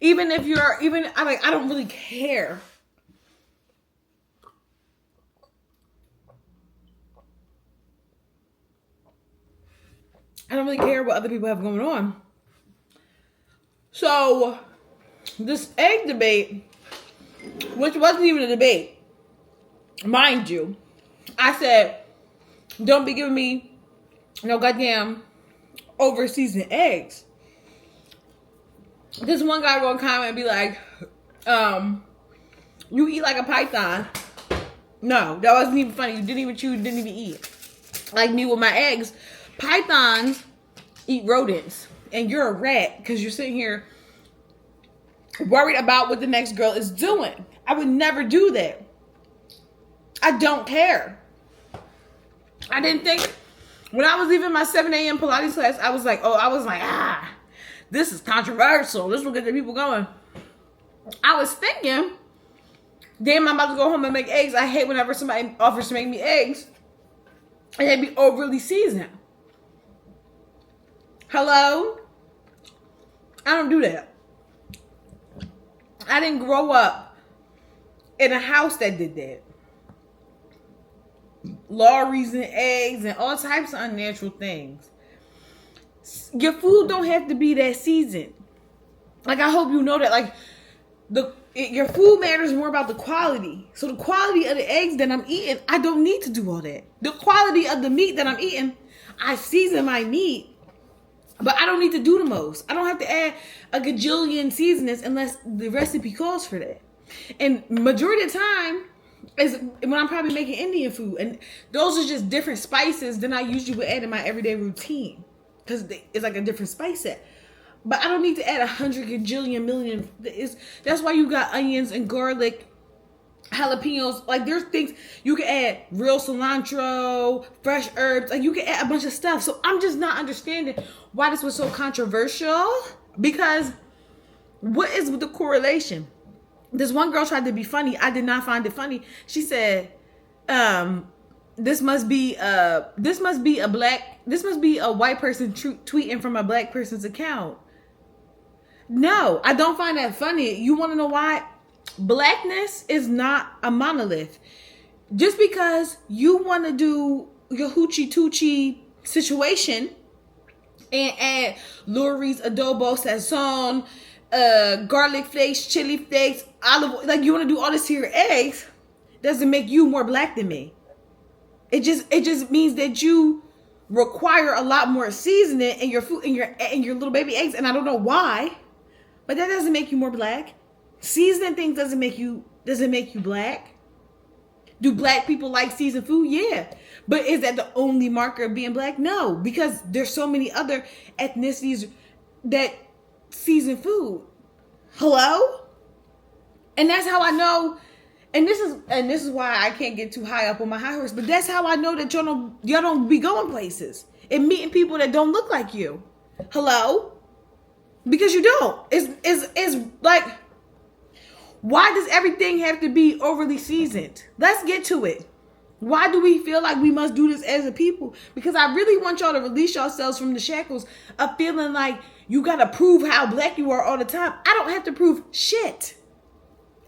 I don't really care. I don't really care what other people have going on. So, this egg debate, which wasn't even a debate, mind you, I said, don't be giving me no goddamn over-seasoned eggs. This one guy gonna comment and be like, you eat like a python. No, that wasn't even funny. You didn't even chew, didn't even eat. Like me with my eggs. Pythons eat rodents. And you're a rat because you're sitting here worried about what the next girl is doing. I would never do that. I don't care. I didn't think, when I was leaving my 7 a.m. Pilates class, I was like, this is controversial. This will get the people going. I was thinking, damn, I'm about to go home and make eggs. I hate whenever somebody offers to make me eggs and they be overly seasoned. Hello? I don't do that. I didn't grow up in a house that did that. Lorries and eggs and all types of unnatural things. Your food don't have to be that seasoned. Like, I hope you know that. Like, your food matters more about the quality. So the quality of the eggs that I'm eating, I don't need to do all that. The quality of the meat that I'm eating, I season my meat, but I don't need to do the most. I don't have to add a gajillion seasonings unless the recipe calls for that. And majority of the time is when I'm probably making Indian food, and those are just different spices than I usually would add in my everyday routine, because it's like a different spice set. But I don't need to add 100 gajillion million. That's why you got onions and garlic, jalapenos. Like, there's things you can add, real cilantro, fresh herbs. Like, you can add a bunch of stuff. So I'm just not understanding why this was so controversial, because what is with the correlation? This one girl tried to be funny. I did not find it funny. She said, this must be a white person tweeting from a black person's account. No, I don't find that funny. You want to know why? Blackness is not a monolith. just because you want to do your hoochie toochie situation and add Lurie's adobo sazon, garlic flakes, chili flakes, olive oil, like you want to do all this to your eggs, doesn't make you more black than me. It just means that you require a lot more seasoning in your food, in your little baby eggs, and I don't know why, but that doesn't make you more black. Seasoning things doesn't make you black. Do black people like seasoned food? Yeah. But is that the only marker of being black? No, because there's so many other ethnicities that season food. Hello? And that's how I know, and this is why I can't get too high up on my high horse, but that's how I know that y'all don't be going places and meeting people that don't look like you. Hello? Because you don't. It's like, why does everything have to be overly seasoned? Let's get to it. Why do we feel like we must do this as a people? Because I really want y'all to release yourselves from the shackles of feeling like you got to prove how black you are all the time. I don't have to prove shit.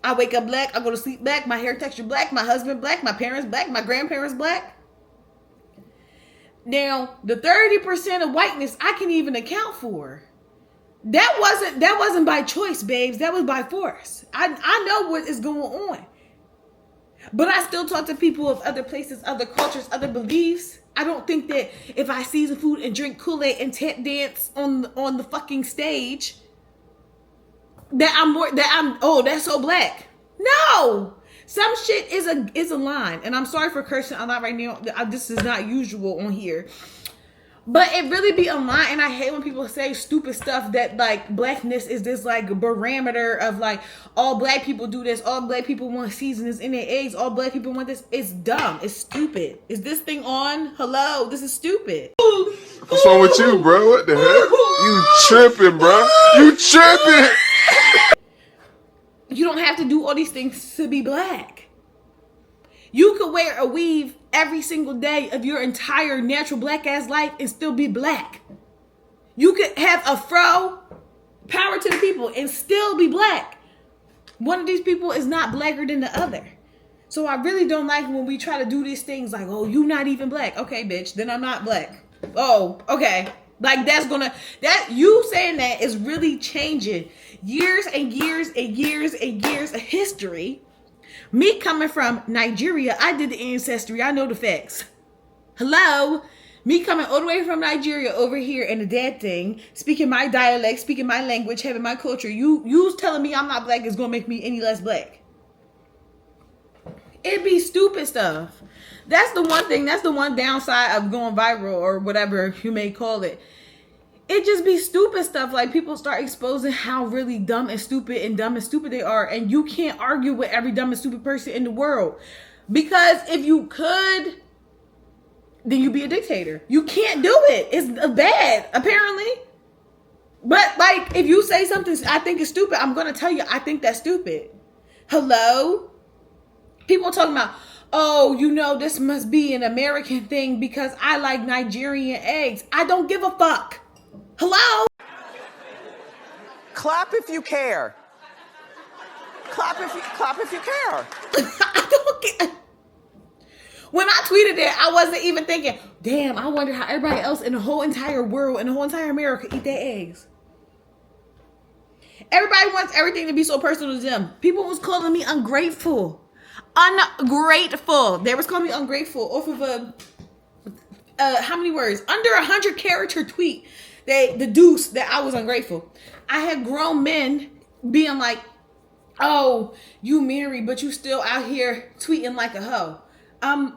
I wake up black, I go to sleep black, my hair texture black, my husband black, my parents black, my grandparents black. Now, the 30% of whiteness I can even account for. That wasn't by choice, babes. That was by force. I know what is going on. But I still talk to people of other places, other cultures, other beliefs. I don't think that if I season food and drink Kool-Aid and tap dance on the fucking stage, that's so black. No. Some shit is a line. And I'm sorry for cursing a lot right now. This is not usual on here. But it really be a line, and I hate when people say stupid stuff that like blackness is this like barometer of like all black people do this, all black people want seasonings in their eggs, all black people want this. It's dumb. It's stupid. Is this thing on? Hello? This is stupid. What's wrong with you, bro? What the heck? You tripping, bro? You tripping? You don't have to do all these things to be black. You could wear a weave every single day of your entire natural black ass life and still be black. You could have a fro, power to the people, and still be black. One of these people is not blacker than the other. So I really don't like when we try to do these things like, oh, you not even black. Okay, bitch, then I'm not black. Oh, okay. Like that you saying that is really changing years and years and years and years of history. Me coming from Nigeria, I did the ancestry. I know the facts. Hello? Me coming all the way from Nigeria over here and the dad thing, speaking my dialect, speaking my language, having my culture. You telling me I'm not black is going to make me any less black. It be stupid stuff. That's the one thing. That's the one downside of going viral or whatever you may call it. It just be stupid stuff. Like people start exposing how really dumb and stupid they are. And you can't argue with every dumb and stupid person in the world. Because if you could, then you'd be a dictator. You can't do it. It's bad, apparently. But like, if you say something I think is stupid, I'm going to tell you, I think that's stupid. Hello? People talking about, oh, you know, this must be an American thing because I like Nigerian eggs. I don't give a fuck. Hello? Clap if you care. Clap if you care. I don't care. When I tweeted that, I wasn't even thinking, damn, I wonder how everybody else in the whole entire world, in the whole entire America eat their eggs. Everybody wants everything to be so personal to them. People was calling me ungrateful. Ungrateful. They was calling me ungrateful off of how many words? Under 100 character tweet. They deduced that I was ungrateful. I had grown men being like, oh, you married, but you still out here tweeting like a hoe.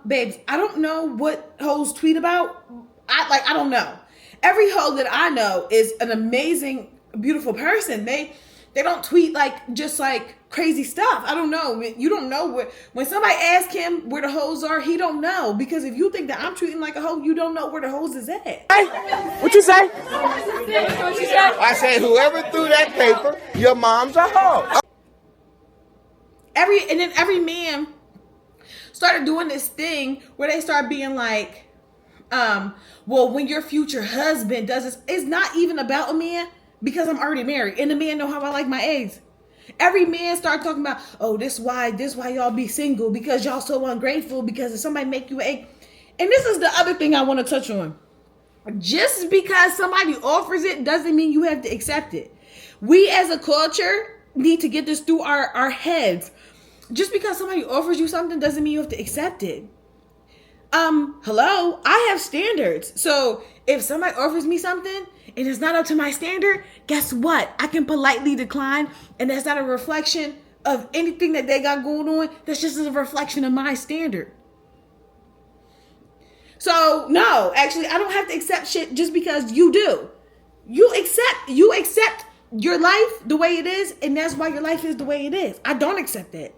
Babes, I don't know what hoes tweet about. I don't know. Every hoe that I know is an amazing, beautiful person. They don't tweet like just like crazy stuff. I don't know. You don't know when somebody asks him where the hoes are, he don't know. Because if you think that I'm treating like a hoe, you don't know where the hoes is at. Hey, what you say? I said whoever threw that paper, your mom's a hoe. Every man started doing this thing where they start being like, well, when your future husband does this, it's not even about a man because I'm already married and the man know how I like my eggs. Every man start talking about, oh, this why y'all be single, because y'all so ungrateful, because if somebody make you an egg. And this is the other thing I want to touch on. Just because somebody offers it doesn't mean you have to accept it. We as a culture need to get this through our heads. Just because somebody offers you something doesn't mean you have to accept it. Hello, I have standards. So if somebody offers me something and it's not up to my standard, guess what? I can politely decline, and that's not a reflection of anything that they got going on. That's just a reflection of my standard. So no, actually, I don't have to accept shit just because you do. You accept your life the way it is, and that's why your life is the way it is. I don't accept that.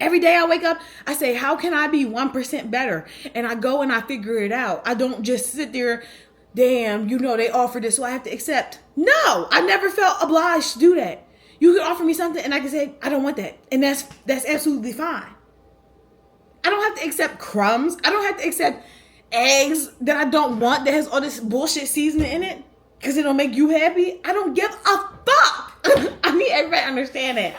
Every day I wake up, I say, how can I be 1% better? And I go and I figure it out. I don't just sit there, damn, they offered this, so I have to accept. No, I never felt obliged to do that. You can offer me something and I can say, I don't want that. And that's absolutely fine. I don't have to accept crumbs. I don't have to accept eggs that I don't want that has all this bullshit seasoning in it because it don't make you happy. I don't give a fuck. I need everybody to understand that.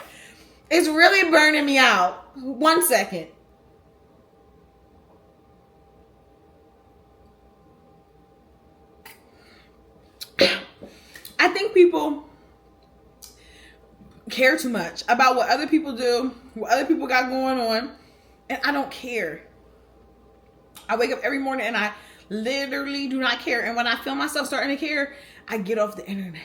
It's really burning me out. 1 second. I think people care too much about what other people do, what other people got going on, and I don't care. I wake up every morning and I literally do not care. And when I feel myself starting to care, I get off the internet.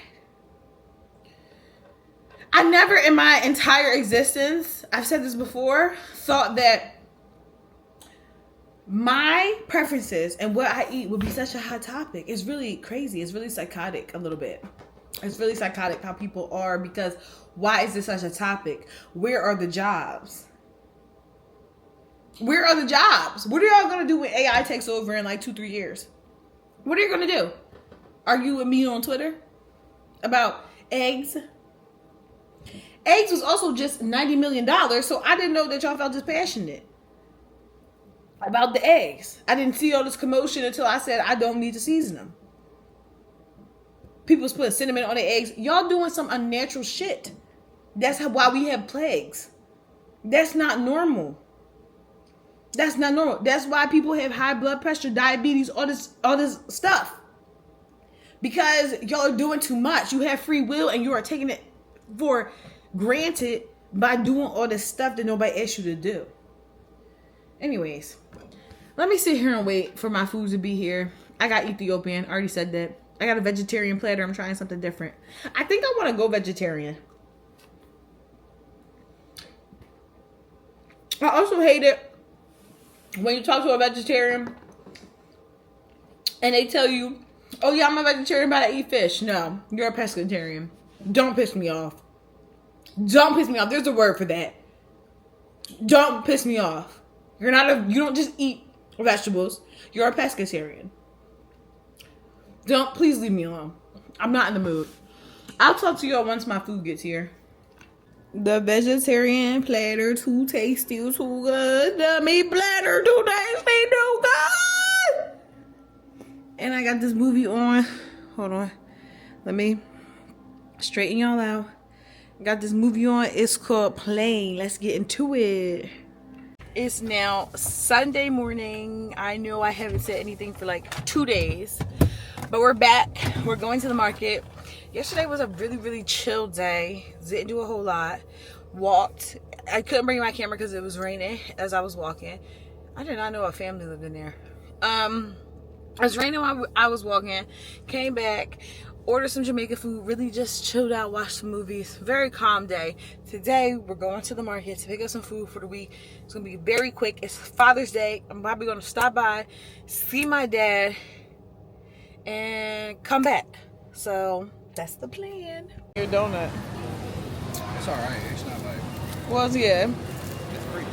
I never in my entire existence, I've said this before, thought that my preferences and what I eat would be such a hot topic. It's really crazy. It's really psychotic a little bit. It's really psychotic how people are, because why is this such a topic? Where are the jobs? Where are the jobs? What are y'all going to do when AI takes over in like 2-3 years? What are you going to do? Argue with me on Twitter about eggs? Eggs was also just $90 million, so I didn't know that y'all felt this passionate about the eggs. I didn't see all this commotion until I said I don't need to season them. People was putting cinnamon on their eggs. Y'all doing some unnatural shit. That's why we have plagues. That's not normal. That's not normal. That's why people have high blood pressure, diabetes, all this stuff. Because y'all are doing too much. You have free will and you are taking it for granted by doing all this stuff that nobody asked you to do. Anyways, let me sit here and wait for my food to be here. I got Ethiopian. I already said that. I got a vegetarian platter. I'm trying something different. I think I want to go vegetarian. I also hate it when you talk to a vegetarian and they tell you, oh yeah, I'm a vegetarian, but I eat fish. No, you're a pescatarian. Don't piss me off. Don't piss me off. There's a word for that. Don't piss me off. You don't just eat vegetables. You're a pescatarian. Please leave me alone. I'm not in the mood. I'll talk to y'all once my food gets here. The vegetarian platter, too tasty, too good. The meat platter, too tasty, too good. And I got this movie on. Hold on. Let me straighten y'all out. Got this movie on. It's called Plane. Let's get into it. It's now Sunday morning. I know I haven't said anything for like 2 days, but we're back. We're going to the market. Yesterday was a really, really chill day. Didn't do a whole lot. Walked. I couldn't bring my camera because it was raining as I was walking. I did not know a family lived in there. It was raining while I was walking. Came back. Ordered some Jamaican food, really just chilled out, watched some movies. Very calm day. Today, we're going to the market to pick up some food for the week. It's going to be very quick. It's Father's Day. I'm probably going to stop by, see my dad, and come back. So, that's the plan. Your donut. It's alright. It's not like... Well, yeah. It's free.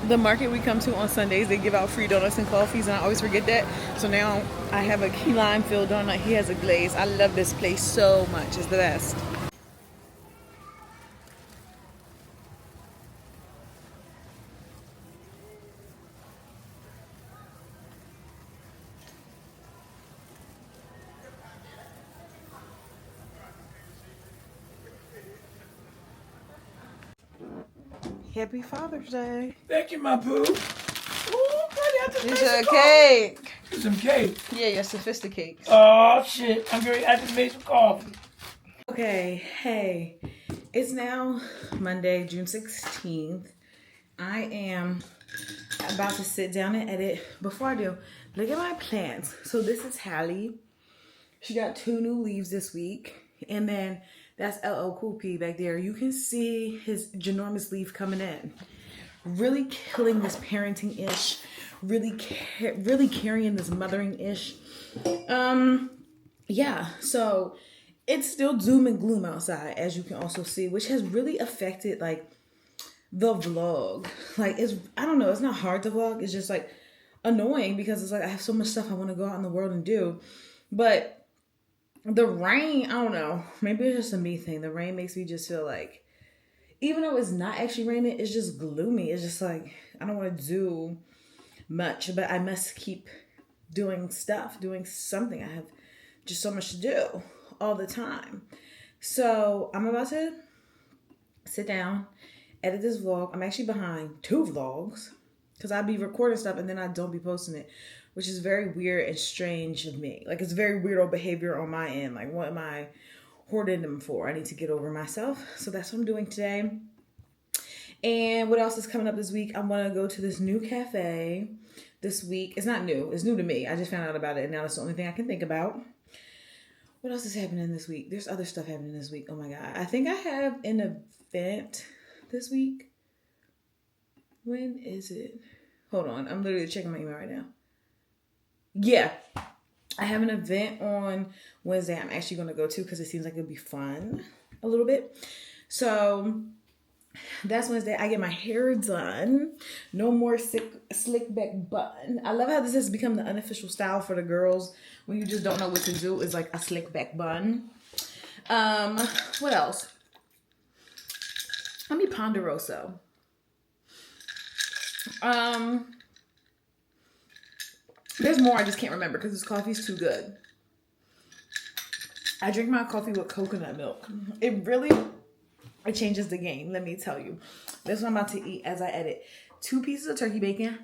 The market we come to on Sundays, they give out free donuts and coffees, and I always forget that. So now I have a key lime filled donut. He has a glaze. I love this place so much. It's the best. Happy Father's Day. Thank you, my boo. Ooh, buddy, I just made It's some a coffee. cake. Some cake. Yeah, you're sophisticated. Oh, shit. I just made some coffee. Okay, hey. It's now Monday, June 16th. I am about to sit down and edit. Before I do, look at my plants. So this is Hallie. She got 2 new leaves this week. And then that's LL Cool P back there. You can see his ginormous leaf coming in. Really killing this parenting-ish. Really carrying this mothering-ish. Yeah, so it's still doom and gloom outside, as you can also see, which has really affected like the vlog. Like I don't know, it's not hard to vlog. It's just like annoying because it's like I have so much stuff I want to go out in the world and do. But the rain, I don't know, maybe it's just a me thing. The rain makes me just feel like, even though it's not actually raining, it's just gloomy. It's just like, I don't want to do much, but I must keep doing stuff, doing something. I have just so much to do all the time. So I'm about to sit down, edit this vlog. I'm actually behind 2 vlogs because I'd be recording stuff and then I don't be posting it, which is very weird and strange of me. Like, it's very weirdo behavior on my end. Like, what am I hoarding them for? I need to get over myself. So that's what I'm doing today. And what else is coming up this week? I want to go to this new cafe this week. It's not new. It's new to me. I just found out about it, and now that's the only thing I can think about. What else is happening this week? There's other stuff happening this week. Oh my God. I think I have an event this week. When is it? Hold on. I'm literally checking my email right now. Yeah. I have an event on Wednesday I'm actually going to go to because it seems like it'll be fun a little bit. So that's Wednesday. I get my hair done. No more slick back bun. I love how this has become the unofficial style for the girls when you just don't know what to do. It's like a slick back bun. What else? Let me Ponderosa. There's more I just can't remember because this coffee's too good. I drink my coffee with coconut milk. It changes the game, let me tell you. This is what I'm about to eat as I edit. 2 pieces of turkey bacon,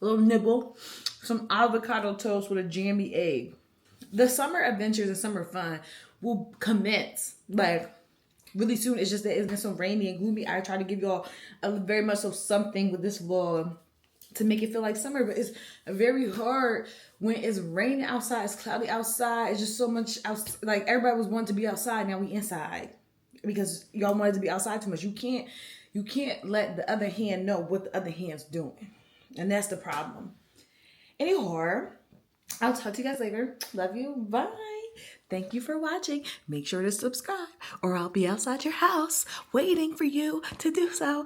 a little nibble, some avocado toast with a jammy egg. The summer adventures and summer fun will commence like really soon. It's just that it's been so rainy and gloomy. I try to give y'all very much so something with this vlog to make it feel like summer, but it's very hard when it's raining outside, it's cloudy outside. It's just so much like everybody was wanting to be outside, now we inside because y'all wanted to be outside too much. You can't let the other hand know what the other hand's doing, and that's the problem. Anyhow, I'll talk to you guys later. Love you. Bye. Thank you for watching. Make sure to subscribe or I'll be outside your house waiting for you to do so.